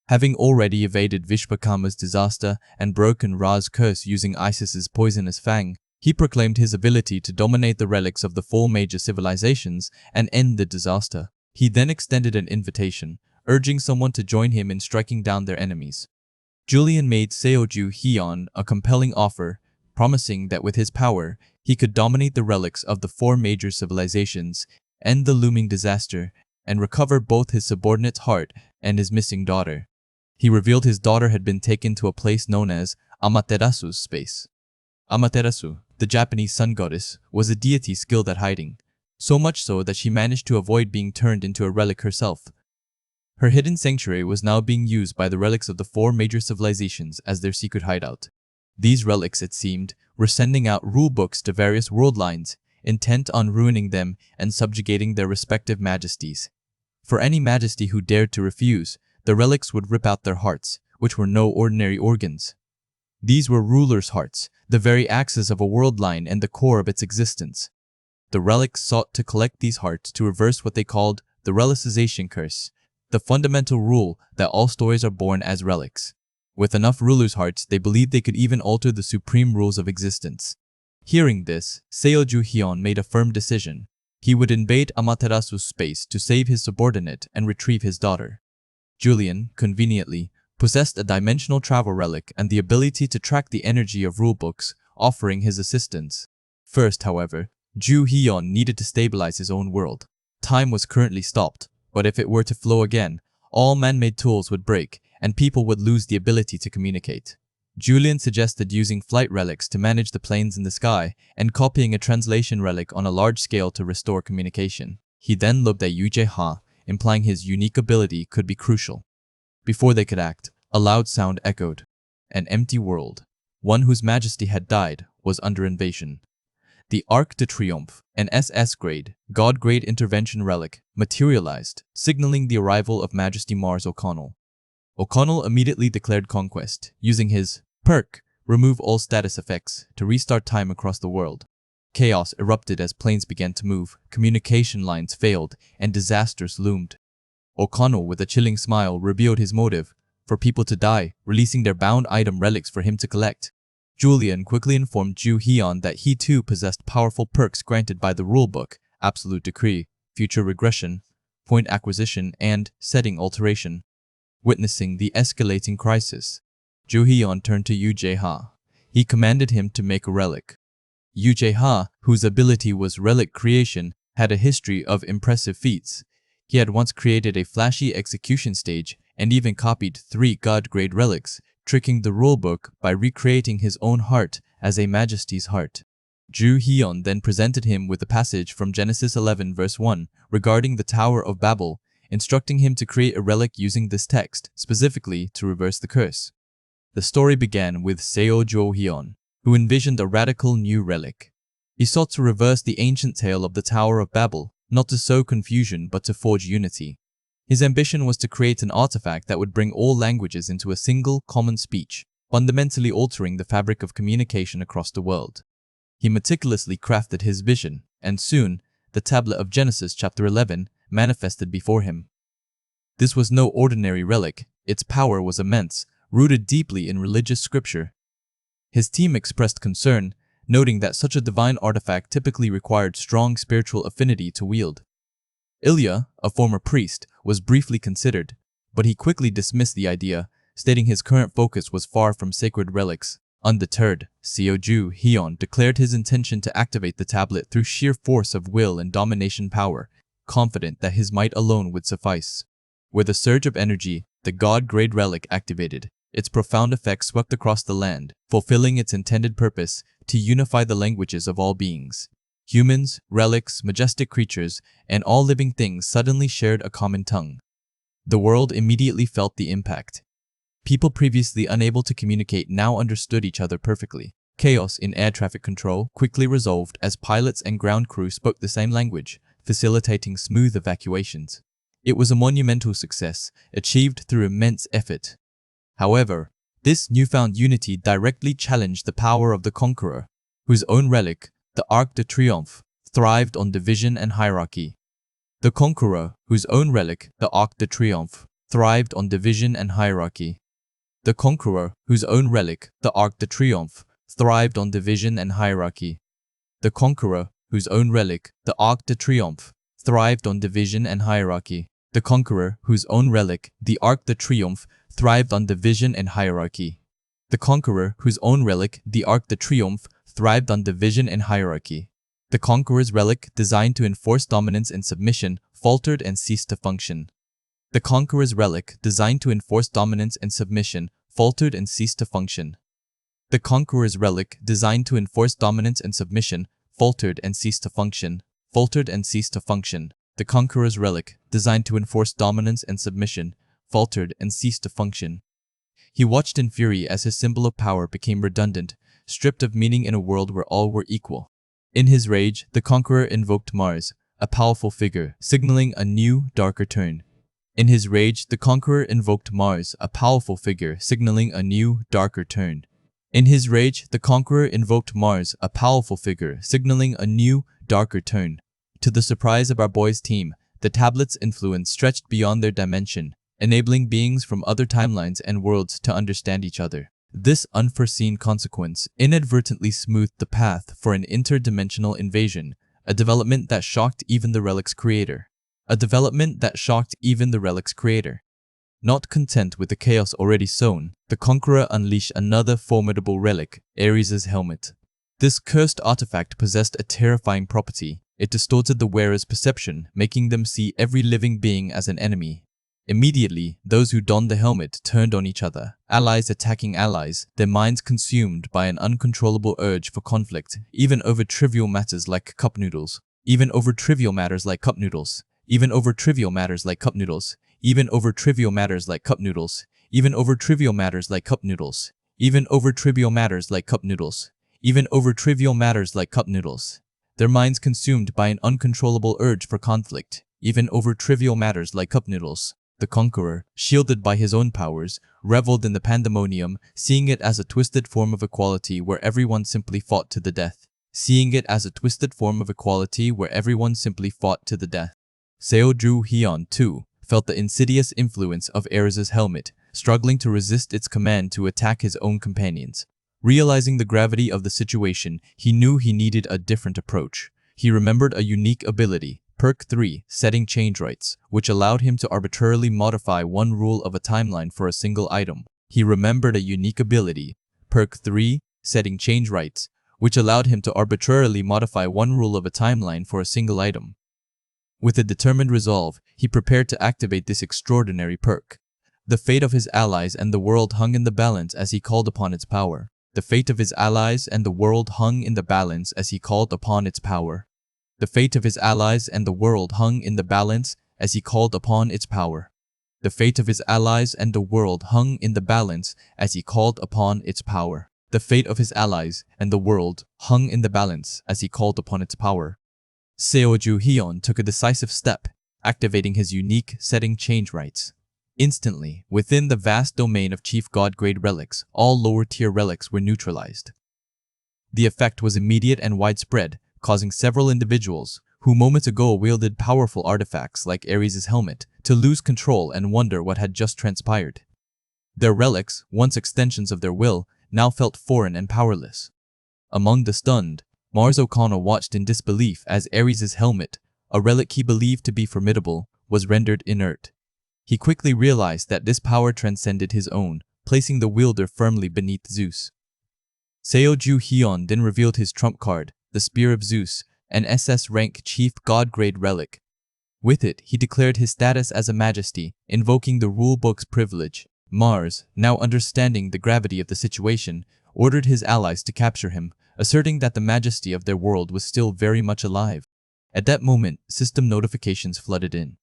Having already evaded Vishvakarma's disaster and broken Ra's curse using Isis's poisonous fang, he proclaimed his ability to dominate the relics of the 4 major civilizations and end the disaster. He then extended an invitation, urging someone to join him in striking down their enemies. Julian made Seoju Hyun a compelling offer, promising that with his power, he could dominate the relics of the 4 major civilizations, end the looming disaster, and recover both his subordinate's heart and his missing daughter. He revealed his daughter had been taken to a place known as Amaterasu's space. Amaterasu, the Japanese sun goddess, was a deity skilled at hiding, so much so that she managed to avoid being turned into a relic herself. Her hidden sanctuary was now being used by the relics of the 4 major civilizations as their secret hideout. These relics, it seemed, were sending out rulebooks to various world lines, intent on ruining them and subjugating their respective majesties. For any majesty who dared to refuse, the relics would rip out their hearts, which were no ordinary organs. These were rulers' hearts, the very axis of a world line and the core of its existence. The relics sought to collect these hearts to reverse what they called the relicization curse, the fundamental rule that all stories are born as relics. With enough rulers' hearts, they believed they could even alter the supreme rules of existence. Hearing this, Seoju Hyun made a firm decision. He would invade Amaterasu's space to save his subordinate and retrieve his daughter. Julian, conveniently, possessed a dimensional travel relic and the ability to track the energy of rulebooks, offering his assistance. First, however, Ju Hyun needed to stabilize his own world. Time was currently stopped, but if it were to flow again, all man-made tools would break and people would lose the ability to communicate. Julian suggested using flight relics to manage the planes in the sky and copying a translation relic on a large scale to restore communication. He then looked at Yu Jae-ha, implying his unique ability could be crucial. Before they could act, a loud sound echoed. An empty world, one whose majesty had died, was under invasion. The Arc de Triomphe, an SS-grade, God-grade intervention relic, materialized, signaling the arrival of Majesty Mars O'Connell. O'Connell immediately declared conquest, using his perk, remove all status effects, to restart time across the world. Chaos erupted as planes began to move, communication lines failed, and disasters loomed. O'Connell, with a chilling smile, revealed his motive: for people to die, releasing their bound item relics for him to collect. Julian quickly informed Ju Hyun that he too possessed powerful perks granted by the rulebook: absolute decree, future regression, point acquisition, and setting alteration. Witnessing the escalating crisis, Ju Hyun turned to Yu Jae-ha. He commanded him to make a relic. Yu Jae-ha, whose ability was relic creation, had a history of impressive feats. He had once created a flashy execution stage and even copied 3 god-grade relics, tricking the rulebook by recreating his own heart as a majesty's heart. Ju Hyun then presented him with a passage from Genesis 11 verse 1 regarding the Tower of Babel, instructing him to create a relic using this text, specifically to reverse the curse. The story began with Seoju Hyun, who envisioned a radical new relic. He sought to reverse the ancient tale of the Tower of Babel, not to sow confusion but to forge unity. His ambition was to create an artifact that would bring all languages into a single, common speech, fundamentally altering the fabric of communication across the world. He meticulously crafted his vision, and soon, the tablet of Genesis chapter 11 manifested before him. This was no ordinary relic. Its power was immense, rooted deeply in religious scripture. His team expressed concern, noting that such a divine artifact typically required strong spiritual affinity to wield. Ilya, a former priest, was briefly considered, but he quickly dismissed the idea, stating his current focus was far from sacred relics. Undeterred, Seoju Hyun declared his intention to activate the tablet through sheer force of will and domination power, confident that his might alone would suffice. With a surge of energy, the god-grade relic activated. Its profound effects swept across the land, fulfilling its intended purpose to unify the languages of all beings. Humans, relics, majestic creatures, and all living things suddenly shared a common tongue. The world immediately felt the impact. People previously unable to communicate now understood each other perfectly. Chaos in air traffic control quickly resolved as pilots and ground crew spoke the same language, facilitating smooth evacuations. It was a monumental success, achieved through immense effort. However, this newfound unity directly challenged the power of the conqueror, whose own relic, the Arc de Triomphe, thrived on division and hierarchy. The conqueror, whose own relic, the Arc de Triomphe, thrived on division and hierarchy. The conqueror, whose own relic, the Arc de Triomphe, thrived on division and hierarchy. The conqueror, whose own relic, the Arc de Triomphe, thrived on division and hierarchy. The conqueror, whose own relic, the Arc de Triomphe, thrived on division and hierarchy. The conqueror, whose own relic, the Arc de Triomphe, thrived on division and hierarchy. The conqueror's relic, designed to enforce dominance and submission, faltered and ceased to function. The conqueror's relic, designed to enforce dominance and submission, faltered and ceased to function. The conqueror's relic, designed to enforce dominance and submission, faltered and ceased to function, faltered and ceased to function. The conqueror's relic, designed to enforce dominance and submission, faltered and ceased to function. He watched in fury as his symbol of power became redundant, stripped of meaning in a world where all were equal. In his rage, the conqueror invoked Mars, a powerful figure, signaling a new, darker turn. In his rage, the conqueror invoked Mars, a powerful figure, signaling a new, darker turn. In his rage, the conqueror invoked Mars, a powerful figure, signaling a new, darker turn. To the surprise of our boys' team, the tablet's influence stretched beyond their dimension, enabling beings from other timelines and worlds to understand each other. This unforeseen consequence inadvertently smoothed the path for an interdimensional invasion, a development that shocked even the relic's creator. Not content with the chaos already sown, the Conqueror unleashed another formidable relic, Ares' helmet. This cursed artifact possessed a terrifying property. It distorted the wearer's perception, making them see every living being as an enemy. Immediately, those who donned the helmet turned on each other, allies attacking allies, their minds consumed by an uncontrollable urge for conflict, even over trivial matters like cup noodles. Even over trivial matters like cup noodles. Even over trivial matters like cup noodles. Even over trivial matters like cup noodles. Even over trivial matters like cup noodles. Even over trivial matters like cup noodles. Even over trivial matters like cup noodles. Their minds consumed by an uncontrollable urge for conflict, even over trivial matters like cup noodles. The Conqueror, shielded by his own powers, reveled in the pandemonium, seeing it as a twisted form of equality where everyone simply fought to the death. Seoju Hyun, too, felt the insidious influence of Ares' helmet, struggling to resist its command to attack his own companions. Realizing the gravity of the situation, he knew he needed a different approach. He remembered a unique ability, Perk 3, Setting Change Rights, which allowed him to arbitrarily modify one rule of a timeline for a single item. Perk 3, Setting Change Rights, which allowed him to arbitrarily modify one rule of a timeline for a single item. With a determined resolve, he prepared to activate this extraordinary perk. The fate of his allies and the world hung in the balance as he called upon its power. The fate of his allies and the world hung in the balance as he called upon its power. The fate of his allies and the world hung in the balance as he called upon its power. The fate of his allies and the world hung in the balance as he called upon its power. The fate of his allies and the world hung in the balance as he called upon its power. Seoju Hyun took a decisive step, activating his unique Setting Change Rights. Instantly, within the vast domain of Chief God-grade relics, all lower-tier relics were neutralized. The effect was immediate and widespread, causing several individuals, who moments ago wielded powerful artifacts like Ares' helmet, to lose control and wonder what had just transpired. Their relics, once extensions of their will, now felt foreign and powerless. Among the stunned, Mars O'Connell watched in disbelief as Ares' helmet, a relic he believed to be formidable, was rendered inert. He quickly realized that this power transcended his own, placing the wielder firmly beneath Zeus. Seoju Hyun then revealed his trump card, the Spear of Zeus, an SS-rank Chief God-grade relic. With it, he declared his status as a majesty, invoking the rulebook's privilege. Mars, now understanding the gravity of the situation, ordered his allies to capture him, asserting that the majesty of their world was still very much alive. At that moment, system notifications flooded in.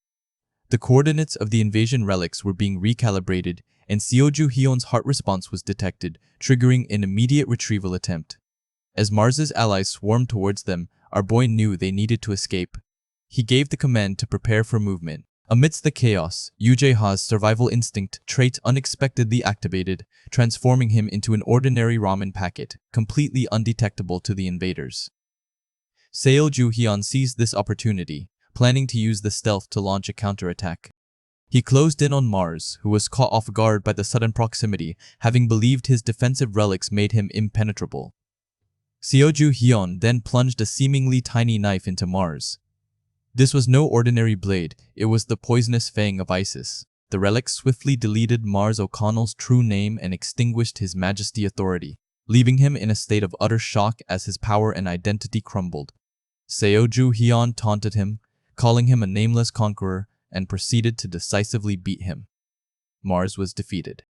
The coordinates of the invasion relics were being recalibrated, and Seoju Hyun's heart response was detected, triggering an immediate retrieval attempt. As Mars's allies swarmed towards them, our boy knew they needed to escape. He gave the command to prepare for movement. Amidst the chaos, Yujaeha's survival instinct trait unexpectedly activated, transforming him into an ordinary ramen packet, completely undetectable to the invaders. Seoju Hyun seized this opportunity, planning to use the stealth to launch a counterattack. He closed in on Mars, who was caught off guard by the sudden proximity, having believed his defensive relics made him impenetrable. Seoju Hyun then plunged a seemingly tiny knife into Mars. This was no ordinary blade, it was the poisonous fang of Isis. The relic swiftly deleted Mars O'Connell's true name and extinguished his majesty authority, leaving him in a state of utter shock as his power and identity crumbled. Seoju Hyun taunted him, calling him a nameless conqueror, and proceeded to decisively beat him. Mars was defeated.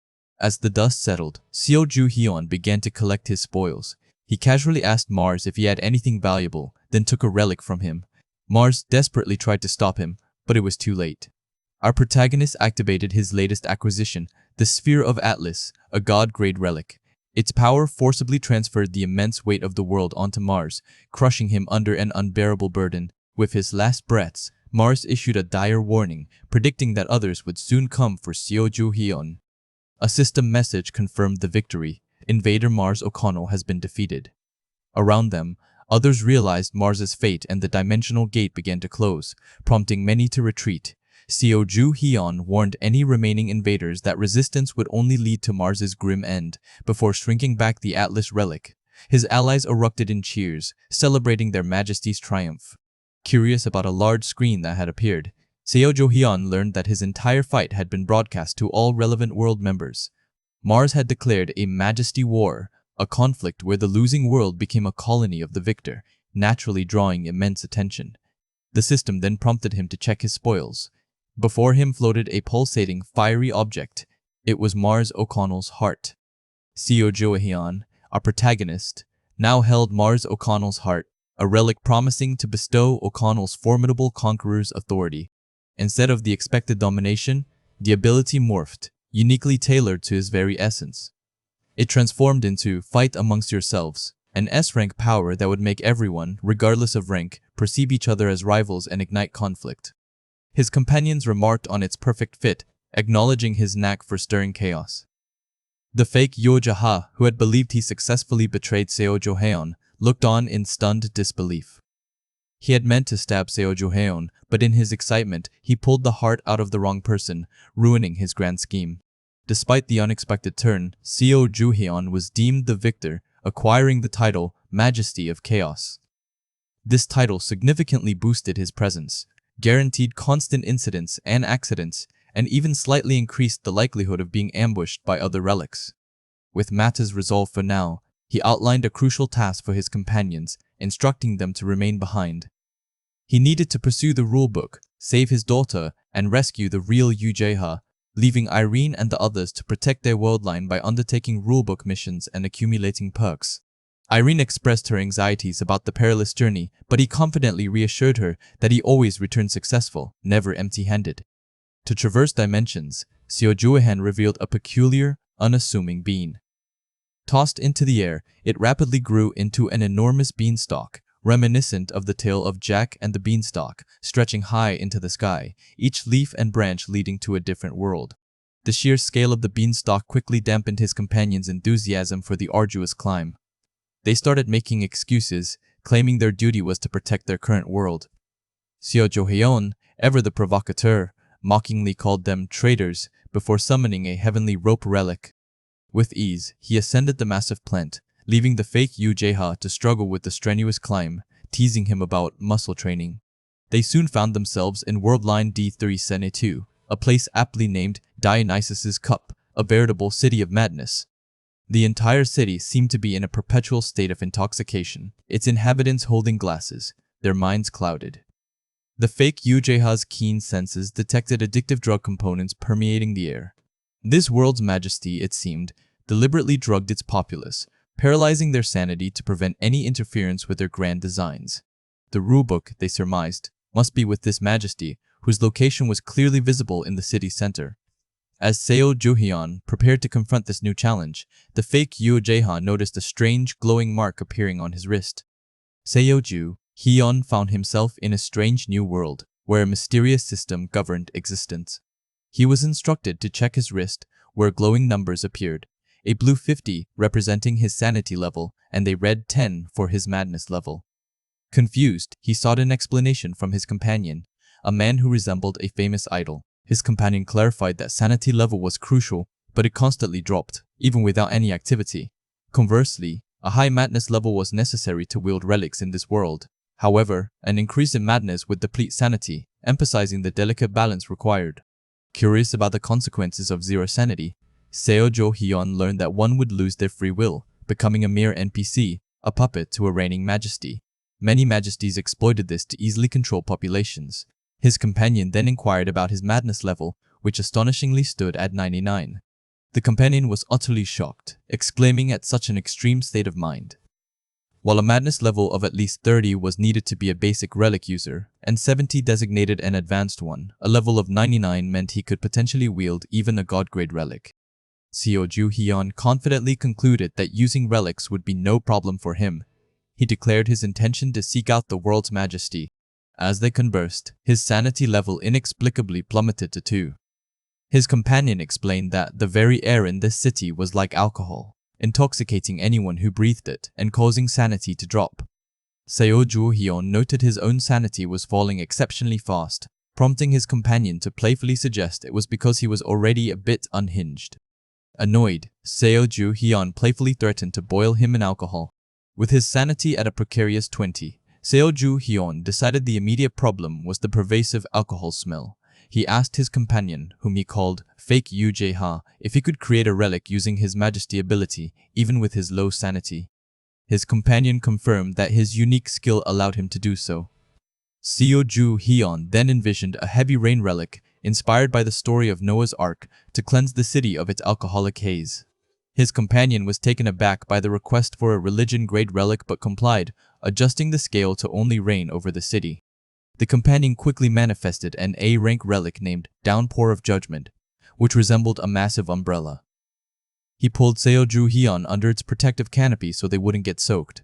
As the dust settled, Seoju Hyun began to collect his spoils. He casually asked Mars if he had anything valuable, then took a relic from him. Mars desperately tried to stop him, but it was too late. Our protagonist activated his latest acquisition, The Sphere of Atlas, a god-grade relic. Its power forcibly transferred the immense weight of the world onto Mars, crushing him under an unbearable burden. With his last breaths, Mars issued a dire warning, predicting that others would soon come for Seoju Hyun. A system message confirmed the victory. Invader Mars O'Connell has been defeated. Around them, others realized Mars's fate and the dimensional gate began to close, prompting many to retreat. Seoju Hyun warned any remaining invaders that resistance would only lead to Mars's grim end. Before shrinking back the Atlas relic, his allies erupted in cheers, celebrating their majesty's triumph. Curious about a large screen that had appeared, Seoju Hyun learned that his entire fight had been broadcast to all relevant world members. Mars had declared a Majesty War, a conflict where the losing world became a colony of the victor, naturally drawing immense attention. The system then prompted him to check his spoils. Before him floated a pulsating, fiery object. It was Mars O'Connell's heart. Seoju Hyun, our protagonist, now held Mars O'Connell's heart, a relic promising to bestow O'Connell's formidable conqueror's authority. Instead of the expected domination, the ability morphed, uniquely tailored to his very essence. It transformed into fight amongst yourselves, an S-rank power that would make everyone, regardless of rank, perceive each other as rivals and ignite conflict. His companions remarked on its perfect fit, acknowledging his knack for stirring chaos. The fake Yo-Jaha, who had believed he successfully betrayed Seoju Hyun, looked on in stunned disbelief. He had meant to stab Seoju Hyun, but in his excitement, he pulled the heart out of the wrong person, ruining his grand scheme. Despite the unexpected turn, Seoju Hyun was deemed the victor, acquiring the title Majesty of Chaos. This title significantly boosted his presence, guaranteed constant incidents and accidents, and even slightly increased the likelihood of being ambushed by other relics. With matters resolved for now, he outlined a crucial task for his companions, instructing them to remain behind. He needed to pursue the rulebook, save his daughter, and rescue the real Yujeha, leaving Irene and the others to protect their worldline by undertaking rulebook missions and accumulating perks. Irene expressed her anxieties about the perilous journey, but he confidently reassured her that he always returned successful, never empty-handed. To traverse dimensions, Seoju Hyun revealed a peculiar, unassuming being. Tossed into the air, it rapidly grew into an enormous beanstalk, reminiscent of the tale of Jack and the Beanstalk, stretching high into the sky, each leaf and branch leading to a different world. The sheer scale of the beanstalk quickly dampened his companions' enthusiasm for the arduous climb. They started making excuses, claiming their duty was to protect their current world. Seoju Hyun, ever the provocateur, mockingly called them traitors before summoning a heavenly rope relic. With ease, he ascended the massive plant, leaving the fake Yujeha to struggle with the strenuous climb, teasing him about muscle training. They soon found themselves in Worldline D3 Sene 2, a place aptly named Dionysus's Cup, a veritable city of madness. The entire city seemed to be in a perpetual state of intoxication, its inhabitants holding glasses, their minds clouded. The fake Yujeha's keen senses detected addictive drug components permeating the air. This world's majesty, it seemed, deliberately drugged its populace, paralyzing their sanity to prevent any interference with their grand designs. The rulebook, they surmised, must be with this majesty, whose location was clearly visible in the city center. As Seoju Hyun prepared to confront this new challenge, the fake Yujeha noticed a strange glowing mark appearing on his wrist. Seoju Hyun found himself in a strange new world, where a mysterious system governed existence. He was instructed to check his wrist, where glowing numbers appeared, a blue 50 representing his sanity level and a red 10 for his madness level. Confused, he sought an explanation from his companion, a man who resembled a famous idol. His companion clarified that sanity level was crucial, but it constantly dropped, even without any activity. Conversely, a high madness level was necessary to wield relics in this world. However, an increase in madness would deplete sanity, emphasizing the delicate balance required. Curious about the consequences of zero sanity, Seoju Hyun learned that one would lose their free will, becoming a mere NPC, a puppet to a reigning majesty. Many majesties exploited this to easily control populations. His companion then inquired about his madness level, which astonishingly stood at 99. The companion was utterly shocked, exclaiming at such an extreme state of mind. While a madness level of at least 30 was needed to be a basic relic user, and 70 designated an advanced one, a level of 99 meant he could potentially wield even a god-grade relic. Seo Ju-hyun confidently concluded that using relics would be no problem for him. He declared his intention to seek out the world's majesty. As they conversed, his sanity level inexplicably plummeted to 2. His companion explained that the very air in this city was like alcohol, intoxicating anyone who breathed it and causing sanity to drop. Seo Ju-hyun noted his own sanity was falling exceptionally fast, prompting his companion to playfully suggest it was because he was already a bit unhinged. Annoyed, Seo Ju-hyun playfully threatened to boil him in alcohol. With his sanity at a precarious 20, Seo Ju-hyun decided the immediate problem was the pervasive alcohol smell. He asked his companion, whom he called Fake Yu Jae-ha, if he could create a relic using his majesty ability, even with his low sanity. His companion confirmed that his unique skill allowed him to do so. Seo Ju-hyun then envisioned a heavy rain relic, inspired by the story of Noah's Ark, to cleanse the city of its alcoholic haze. His companion was taken aback by the request for a religion-grade relic but complied, adjusting the scale to only rain over the city. The companion quickly manifested an A-rank relic named Downpour of Judgment, which resembled a massive umbrella. He pulled Seo Ju-hyun under its protective canopy so they wouldn't get soaked.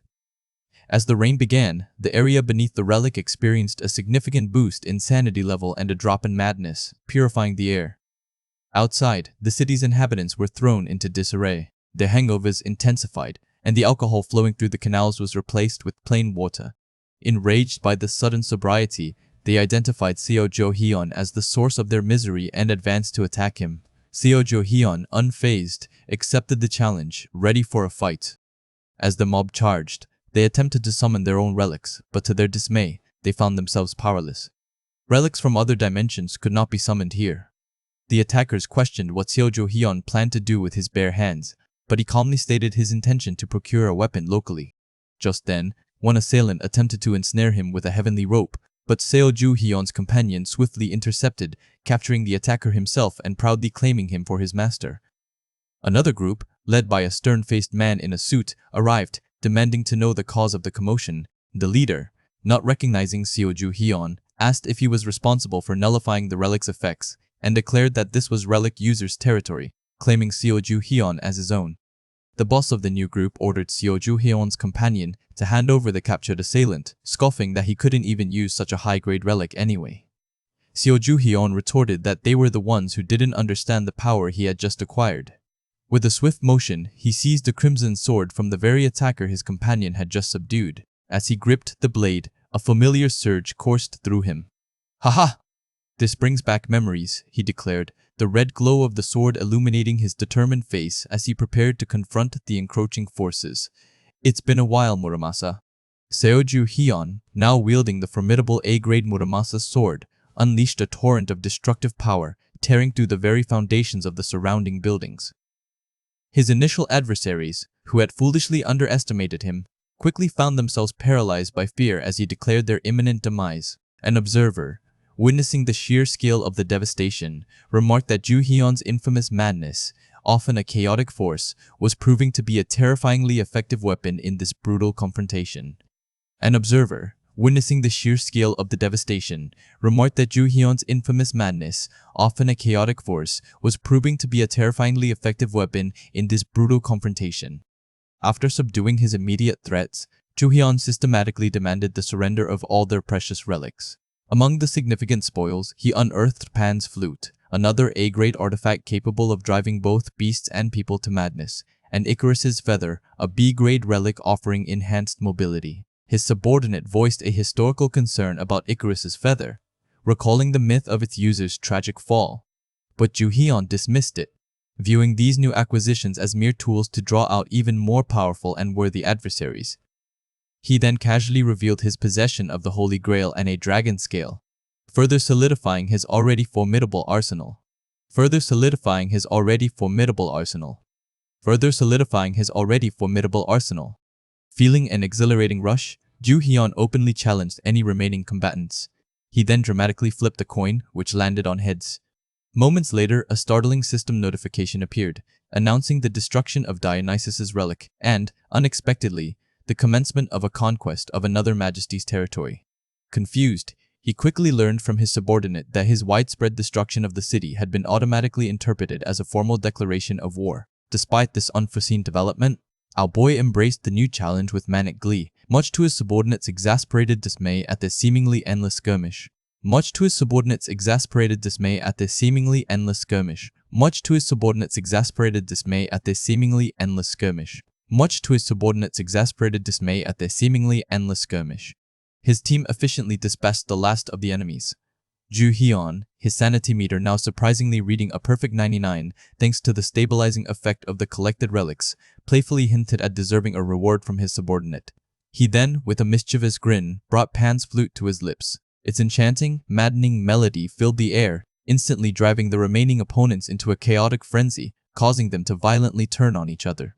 As the rain began, the area beneath the relic experienced a significant boost in sanity level and a drop in madness, purifying the air. Outside, the city's inhabitants were thrown into disarray. Their hangovers intensified, and the alcohol flowing through the canals was replaced with plain water. Enraged by the sudden sobriety, they identified Seo Ju-hyun as the source of their misery and advanced to attack him. Seo Ju-hyun, unfazed, accepted the challenge, ready for a fight. As the mob charged, they attempted to summon their own relics, but to their dismay, they found themselves powerless. Relics from other dimensions could not be summoned here. The attackers questioned what Seo Ju-hyun planned to do with his bare hands, but he calmly stated his intention to procure a weapon locally. Just then, one assailant attempted to ensnare him with a heavenly rope, but Seo Ju-hyun's companion swiftly intercepted, capturing the attacker himself and proudly claiming him for his master. Another group, led by a stern-faced man in a suit, arrived, demanding to know the cause of the commotion. The leader, not recognizing Seo Ju-hyun, asked if he was responsible for nullifying the relic's effects, and declared that this was relic user's territory, claiming Seo Ju-hyun as his own. The boss of the new group ordered Seo Ju-hyun's companion to hand over the captured assailant, scoffing that he couldn't even use such a high-grade relic anyway. Seo Ju-hyun retorted that they were the ones who didn't understand the power he had just acquired. With a swift motion, he seized the crimson sword from the very attacker his companion had just subdued. As he gripped the blade, a familiar surge coursed through him. "Ha-ha! This brings back memories," he declared, the red glow of the sword illuminating his determined face as he prepared to confront the encroaching forces. "It's been a while, Muramasa." Seo Ju-hyun, now wielding the formidable A-grade Muramasa sword, unleashed a torrent of destructive power, tearing through the very foundations of the surrounding buildings. His initial adversaries, who had foolishly underestimated him, quickly found themselves paralyzed by fear as he declared their imminent demise. An observer, witnessing the sheer scale of the devastation, remarked that Ju-hyun's infamous madness, often a chaotic force, was proving to be a terrifyingly effective weapon in this brutal confrontation. An observer, witnessing the sheer scale of the devastation, remarked that Ju-hyun's infamous madness, often a chaotic force, was proving to be a terrifyingly effective weapon in this brutal confrontation. After subduing his immediate threats, Ju-hyun systematically demanded the surrender of all their precious relics. Among the significant spoils, he unearthed Pan's flute, another A-grade artifact capable of driving both beasts and people to madness, and Icarus's feather, a B-grade relic offering enhanced mobility. His subordinate voiced a historical concern about Icarus's feather, recalling the myth of its user's tragic fall. But Ju-hyun dismissed it, viewing these new acquisitions as mere tools to draw out even more powerful and worthy adversaries. He then casually revealed his possession of the Holy Grail and a dragon scale, further solidifying his already formidable arsenal. Feeling an exhilarating rush, Ju-hyun openly challenged any remaining combatants. He then dramatically flipped a coin, which landed on heads. Moments later, a startling system notification appeared, announcing the destruction of Dionysus's relic and, unexpectedly, the commencement of a conquest of another majesty's territory. Confused, He quickly learned from his subordinate that his widespread destruction of the city had been automatically interpreted as a formal declaration of war. Despite this unforeseen development, our boy embraced the new challenge with manic glee, much to his subordinate's exasperated dismay at their seemingly endless skirmish. Much to his subordinate's exasperated dismay at their seemingly endless skirmish. Much to his subordinate's exasperated dismay at their seemingly endless skirmish. Much to his subordinate's exasperated dismay at their seemingly endless skirmish. His team efficiently dispatched the last of the enemies. Ju Hyun, his sanity meter now surprisingly reading a perfect 99 thanks to the stabilizing effect of the collected relics, playfully hinted at deserving a reward from his subordinate. He then, with a mischievous grin, brought Pan's flute to his lips. Its enchanting, maddening melody filled the air, instantly driving the remaining opponents into a chaotic frenzy, causing them to violently turn on each other.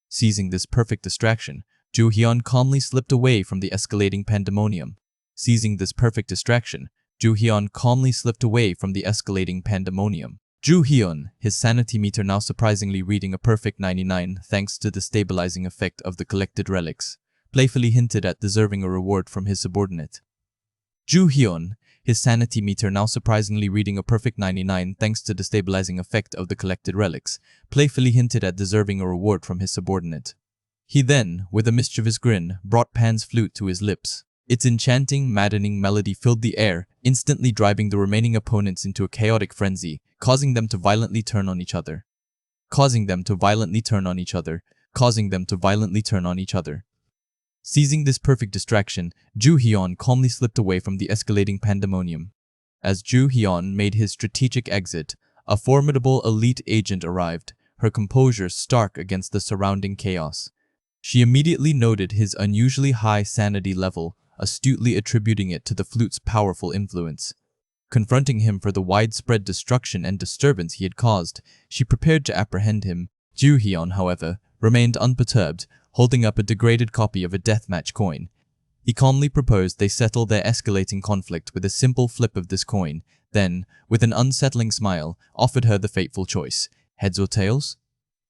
Seizing this perfect distraction, Ju Hyun calmly slipped away from the escalating pandemonium. Seizing this perfect distraction, Ju Hyun calmly slipped away from the escalating pandemonium. Ju Hyun, his sanity meter now surprisingly reading a perfect 99 thanks to the stabilizing effect of the collected relics, playfully hinted at deserving a reward from his subordinate. Ju Hyun, his sanity meter now surprisingly reading a perfect 99 thanks to the stabilizing effect of the collected relics, playfully hinted at deserving a reward from his subordinate. He then, with a mischievous grin, brought Pan's flute to his lips. Its enchanting, maddening melody filled the air, instantly driving the remaining opponents into a chaotic frenzy, causing them to violently turn on each other. Causing them to violently turn on each other. Causing them to violently turn on each other. Seizing this perfect distraction, Ju Hyun calmly slipped away from the escalating pandemonium. As Ju Hyun made his strategic exit, a formidable elite agent arrived, her composure stark against the surrounding chaos. She immediately noted his unusually high sanity level, astutely attributing it to the flute's powerful influence. Confronting him for the widespread destruction and disturbance he had caused, she prepared to apprehend him. Ju Hyun, however, remained unperturbed, holding up a degraded copy of a deathmatch coin. He calmly proposed they settle their escalating conflict with a simple flip of this coin, then, with an unsettling smile, offered her the fateful choice, heads or tails?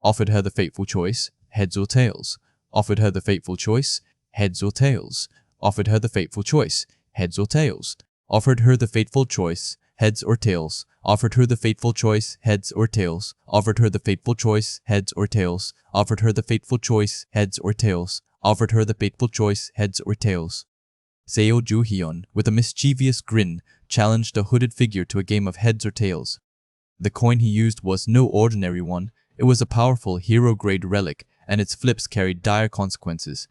Offered her the fateful choice, heads or tails? Offered her the fateful choice, heads or tails? Offered her the fateful choice, heads or tails? Offered her the fateful choice, heads or tails? Offered her the fateful choice, heads or tails? Offered her the fateful choice, heads or tails? Offered her the fateful choice, heads or tails? Offered her the fateful choice, heads or tails? Seo Ju Hyun, with a mischievous grin, challenged a hooded figure to a game of heads or tails. The coin he used was no ordinary one. It was a powerful hero-grade relic, and its flips carried dire consequences.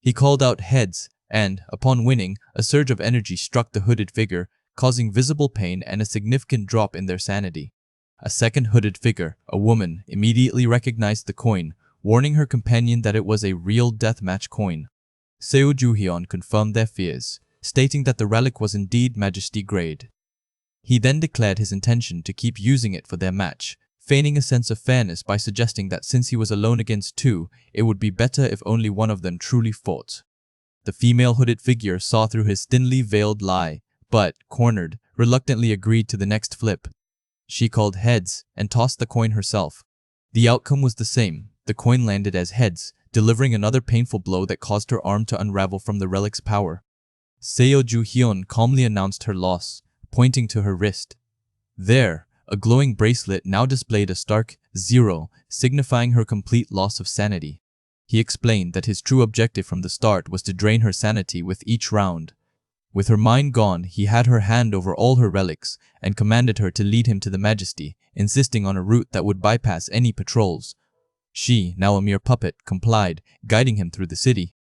He called out heads, and, upon winning, a surge of energy struck the hooded figure, causing visible pain and a significant drop in their sanity. A second hooded figure, a woman, immediately recognized the coin, warning her companion that it was a real deathmatch coin. Seo Ju Hyun confirmed their fears, stating that the relic was indeed Majesty grade. He then declared his intention to keep using it for their match, feigning a sense of fairness by suggesting that since he was alone against two, it would be better if only one of them truly fought. The female hooded figure saw through his thinly veiled lie, but, cornered, reluctantly agreed to the next flip. She called heads and tossed the coin herself. The outcome was the same. The coin landed as heads, delivering another painful blow that caused her arm to unravel from the relic's power. Seo Ju Hyun calmly announced her loss, pointing to her wrist. There, a glowing bracelet now displayed a stark 0, signifying her complete loss of sanity. He explained that his true objective from the start was to drain her sanity with each round. With her mind gone, he had her hand over all her relics and commanded her to lead him to the Majesty, insisting on a route that would bypass any patrols. She, now a mere puppet, complied, guiding him through the city.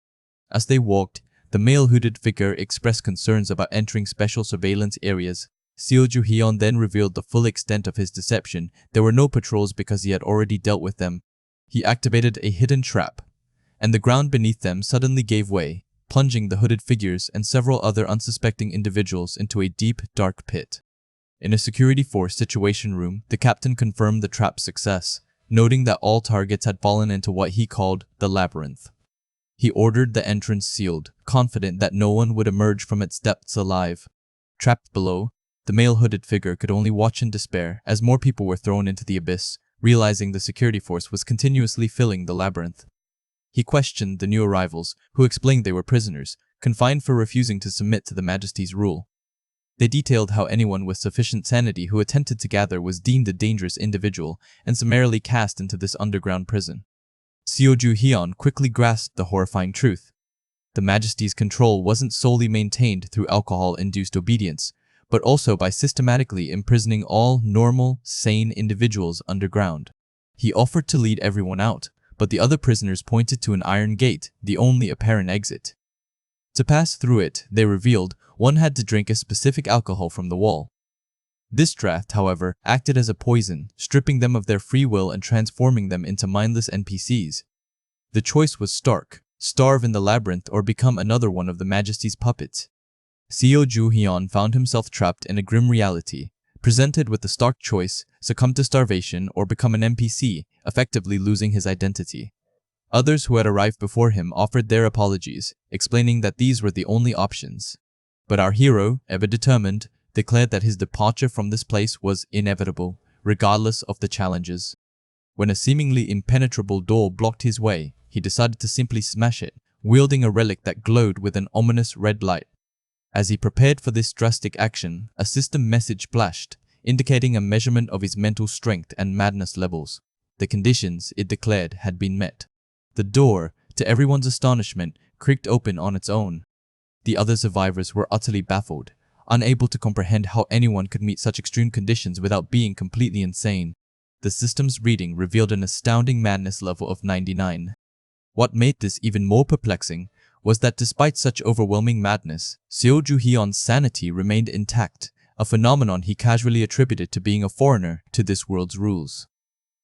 As they walked, the male hooded figure expressed concerns about entering special surveillance areas. Seo Ju Hyun then revealed the full extent of his deception. There were no patrols because he had already dealt with them. He activated a hidden trap, and the ground beneath them suddenly gave way, plunging the hooded figures and several other unsuspecting individuals into a deep, dark pit. In a security force situation room, the captain confirmed the trap's success, noting that all targets had fallen into what he called the labyrinth. He ordered the entrance sealed, confident that no one would emerge from its depths alive. Trapped below, the male hooded figure could only watch in despair as more people were thrown into the abyss, realizing the security force was continuously filling the labyrinth. He questioned the new arrivals, who explained they were prisoners, confined for refusing to submit to the Majesty's rule. They detailed how anyone with sufficient sanity who attempted to gather was deemed a dangerous individual and summarily cast into this underground prison. Seoju Hyun quickly grasped the horrifying truth. The Majesty's control wasn't solely maintained through alcohol-induced obedience, but also by systematically imprisoning all normal, sane individuals underground. He offered to lead everyone out, but the other prisoners pointed to an iron gate, the only apparent exit. To pass through it, they revealed, one had to drink a specific alcohol from the wall. This draft, however, acted as a poison, stripping them of their free will and transforming them into mindless NPCs. The choice was stark: starve in the labyrinth or become another one of the Majesty's puppets. Seoju Hyun found himself trapped in a grim reality. Presented with the stark choice, succumb to starvation or become an NPC, effectively losing his identity. Others who had arrived before him offered their apologies, explaining that these were the only options. But our hero, ever determined, declared that his departure from this place was inevitable, regardless of the challenges. When a seemingly impenetrable door blocked his way, he decided to simply smash it, wielding a relic that glowed with an ominous red light. As he prepared for this drastic action, a system message flashed, indicating a measurement of his mental strength and madness levels. The conditions, it declared, had been met. The door, to everyone's astonishment, creaked open on its own. The other survivors were utterly baffled, unable to comprehend how anyone could meet such extreme conditions without being completely insane. The system's reading revealed an astounding madness level of 99. What made this even more perplexing was that despite such overwhelming madness, Seoju Hyun's sanity remained intact, a phenomenon he casually attributed to being a foreigner to this world's rules.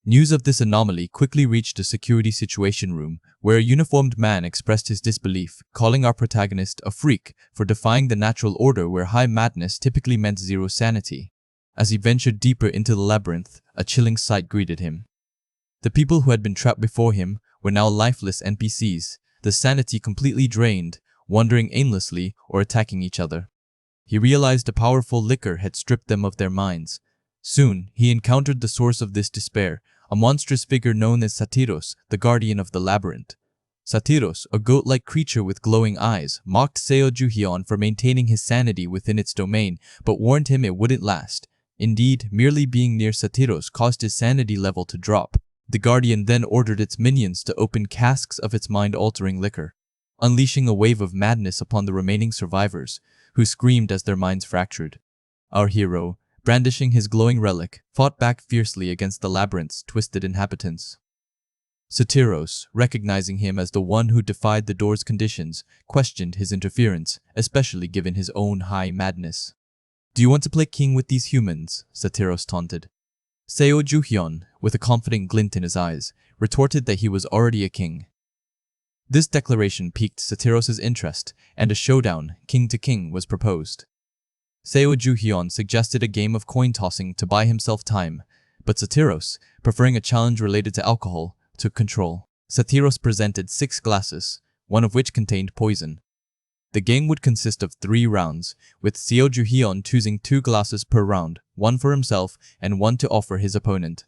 News of this anomaly quickly reached the security situation room, where a uniformed man expressed his disbelief, calling our protagonist a freak for defying the natural order where high madness typically meant zero sanity. As he ventured deeper into the labyrinth, a chilling sight greeted him. The people who had been trapped before him were now lifeless NPCs, the sanity completely drained, wandering aimlessly or attacking each other. He realized a powerful liquor had stripped them of their minds. Soon, he encountered the source of this despair, a monstrous figure known as Satyros, the guardian of the labyrinth. Satyros, a goat-like creature with glowing eyes, mocked Seoju Hyun for maintaining his sanity within its domain, but warned him it wouldn't last. Indeed, merely being near Satyros caused his sanity level to drop. The guardian then ordered its minions to open casks of its mind-altering liquor, unleashing a wave of madness upon the remaining survivors, who screamed as their minds fractured. Our hero, brandishing his glowing relic, fought back fiercely against the labyrinth's twisted inhabitants. Satyros, recognizing him as the one who defied the door's conditions, questioned his interference, especially given his own high madness. "Do you want to play king with these humans?" Satyros taunted. Seoju Hyun, with a confident glint in his eyes, retorted that he was already a king. This declaration piqued Satyros' interest, and a showdown, king to king, was proposed. Seoju Hyun suggested a game of coin-tossing to buy himself time, but Satyros, preferring a challenge related to alcohol, took control. Satyros presented 6 glasses, one of which contained poison. The game would consist of 3 rounds, with Seoju Hyun choosing 2 glasses per round, one for himself and one to offer his opponent.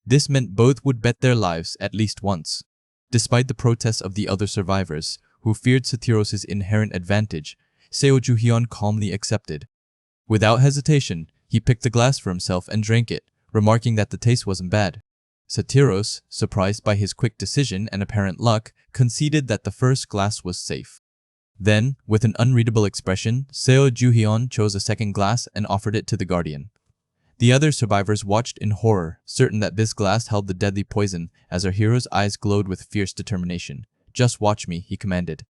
This meant both would bet their lives at least once. Despite the protests of the other survivors, who feared Satyros' inherent advantage, Seoju Hyun calmly accepted. Without hesitation, he picked a glass for himself and drank it, remarking that the taste wasn't bad. Satyros, surprised by his quick decision and apparent luck, conceded that the first glass was safe. Then, with an unreadable expression, Seoju Hyun chose a second glass and offered it to the guardian. The other survivors watched in horror, certain that this glass held the deadly poison, as our hero's eyes glowed with fierce determination. "Just watch me," he commanded.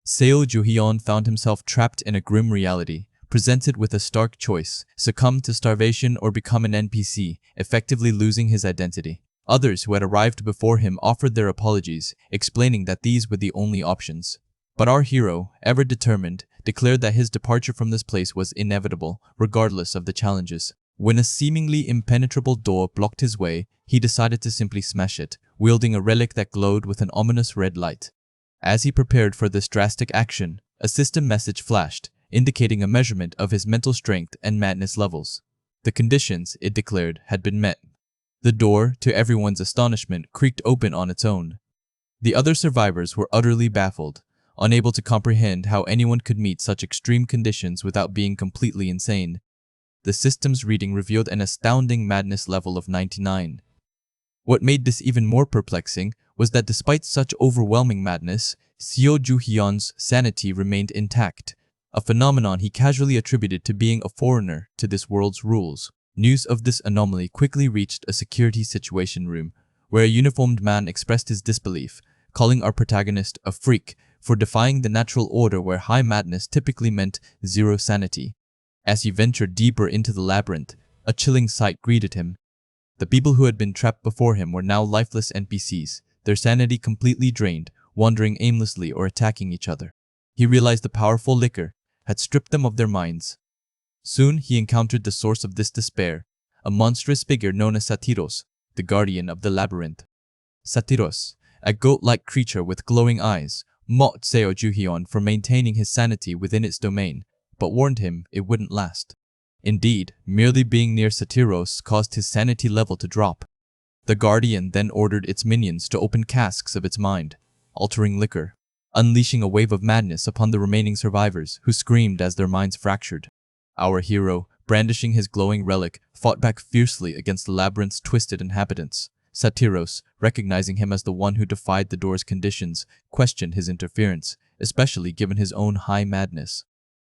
Seoju Hyun found himself trapped in a grim reality, presented with a stark choice: succumb to starvation or become an NPC, effectively losing his identity. Others who had arrived before him offered their apologies, explaining that these were the only options. But our hero, ever determined, declared that his departure from this place was inevitable, regardless of the challenges. When a seemingly impenetrable door blocked his way, he decided to simply smash it, wielding a relic that glowed with an ominous red light. As he prepared for this drastic action, a system message flashed, indicating a measurement of his mental strength and madness levels. The conditions, it declared, had been met. The door, to everyone's astonishment, creaked open on its own. The other survivors were utterly baffled, unable to comprehend how anyone could meet such extreme conditions without being completely insane. The system's reading revealed an astounding madness level of 99. What made this even more perplexing was that despite such overwhelming madness, Seo Ju-hyun's sanity remained intact, a phenomenon he casually attributed to being a foreigner to this world's rules. News of this anomaly quickly reached a security situation room, where a uniformed man expressed his disbelief, calling our protagonist a freak for defying the natural order where high madness typically meant zero sanity. As he ventured deeper into the labyrinth, a chilling sight greeted him. The people who had been trapped before him were now lifeless NPCs, their sanity completely drained, wandering aimlessly or attacking each other. He realized the powerful liquor had stripped them of their minds. Soon he encountered the source of this despair, a monstrous figure known as Satyros, the guardian of the labyrinth. Satyros, a goat-like creature with glowing eyes, mocked Seo Ju-hyun for maintaining his sanity within its domain, but warned him it wouldn't last. Indeed, merely being near Satyros caused his sanity level to drop. The guardian then ordered its minions to open casks of its mind, altering liquor, unleashing a wave of madness upon the remaining survivors, who screamed as their minds fractured. Our hero, brandishing his glowing relic, fought back fiercely against the labyrinth's twisted inhabitants. Satyros, recognizing him as the one who defied the door's conditions, questioned his interference, especially given his own high madness.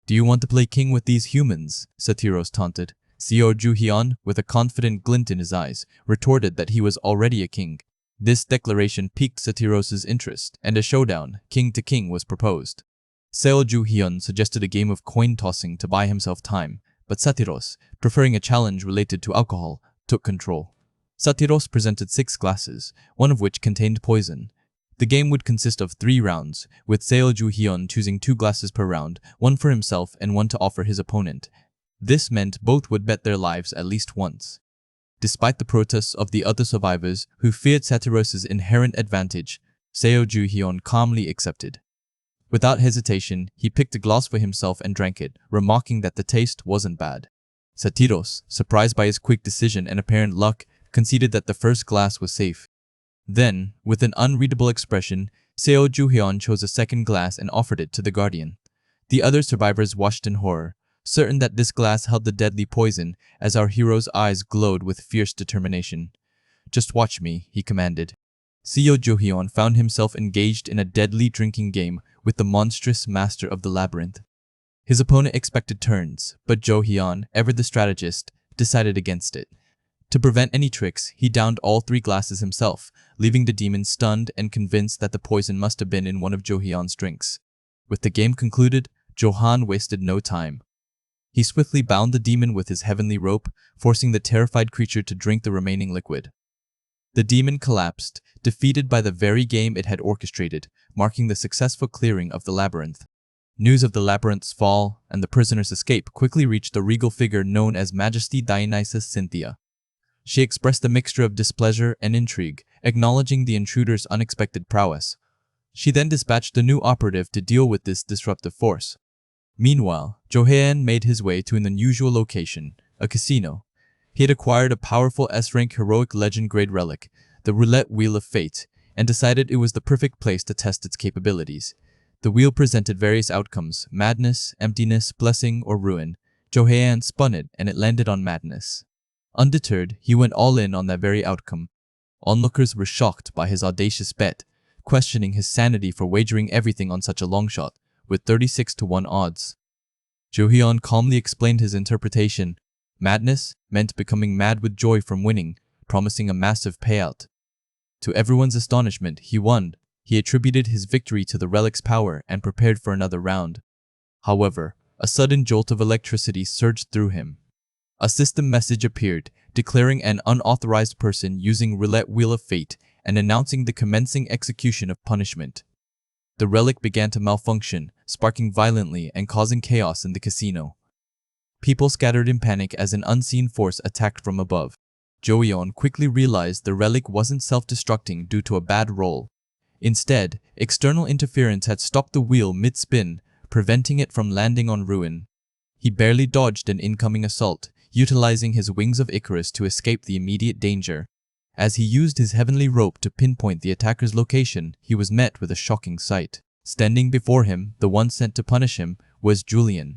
"Do you want to play king with these humans?" Satyros taunted. Seo Ju-hyun, with a confident glint in his eyes, retorted that he was already a king. This declaration piqued Satyros's interest, and a showdown, king to king, was proposed. Seo Ju-hyun suggested a game of coin-tossing to buy himself time, but Satyros, preferring a challenge related to alcohol, took control. Satyros presented 6 glasses, one of which contained poison. The game would consist of 3 rounds, with Seo Ju-hyun choosing 2 glasses per round, one for himself and one to offer his opponent. This meant both would bet their lives at least once. Despite the protests of the other survivors who feared Satyros's inherent advantage, Seo Ju-hyun calmly accepted. Without hesitation, he picked a glass for himself and drank it, remarking that the taste wasn't bad. Satyros, surprised by his quick decision and apparent luck, conceded that the first glass was safe. Then, with an unreadable expression, Seo Ju-hyun chose a second glass and offered it to the guardian. The other survivors watched in horror, certain that this glass held the deadly poison, as our hero's eyes glowed with fierce determination. "Just watch me," he commanded. Seo Ju-hyun found himself engaged in a deadly drinking game with the monstrous master of the labyrinth. His opponent expected turns, but Jo-hyun, ever the strategist, decided against it. To prevent any tricks, he downed all 3 glasses himself, leaving the demon stunned and convinced that the poison must have been in one of Jo-hyun's drinks. With the game concluded, Jo-hyun wasted no time. He swiftly bound the demon with his heavenly rope, forcing the terrified creature to drink the remaining liquid. The demon collapsed, defeated by the very game it had orchestrated, marking the successful clearing of the labyrinth. News of the labyrinth's fall and the prisoner's escape quickly reached the regal figure known as Majesty Dionysus Cynthia. She expressed a mixture of displeasure and intrigue, acknowledging the intruder's unexpected prowess. She then dispatched a new operative to deal with this disruptive force. Meanwhile, Jo-hyun made his way to an unusual location, a casino. He had acquired a powerful S-rank heroic legend-grade relic, the Roulette Wheel of Fate, and decided it was the perfect place to test its capabilities. The wheel presented various outcomes: madness, emptiness, blessing, or ruin. Jo-hyun spun it, and it landed on madness. Undeterred, he went all in on that very outcome. Onlookers were shocked by his audacious bet, questioning his sanity for wagering everything on such a long shot, with 36-1 odds. Jo-hyun calmly explained his interpretation. Madness meant becoming mad with joy from winning, promising a massive payout. To everyone's astonishment, he won. He attributed his victory to the relic's power and prepared for another round. However, a sudden jolt of electricity surged through him. A system message appeared, declaring an unauthorized person using Roulette Wheel of Fate and announcing the commencing execution of punishment. The relic began to malfunction, sparking violently and causing chaos in the casino. People scattered in panic as an unseen force attacked from above. Jo-hyun quickly realized the relic wasn't self-destructing due to a bad roll. Instead, external interference had stopped the wheel mid-spin, preventing it from landing on ruin. He barely dodged an incoming assault, utilizing his wings of Icarus to escape the immediate danger. As he used his heavenly rope to pinpoint the attacker's location, he was met with a shocking sight. Standing before him, the one sent to punish him, was Julian.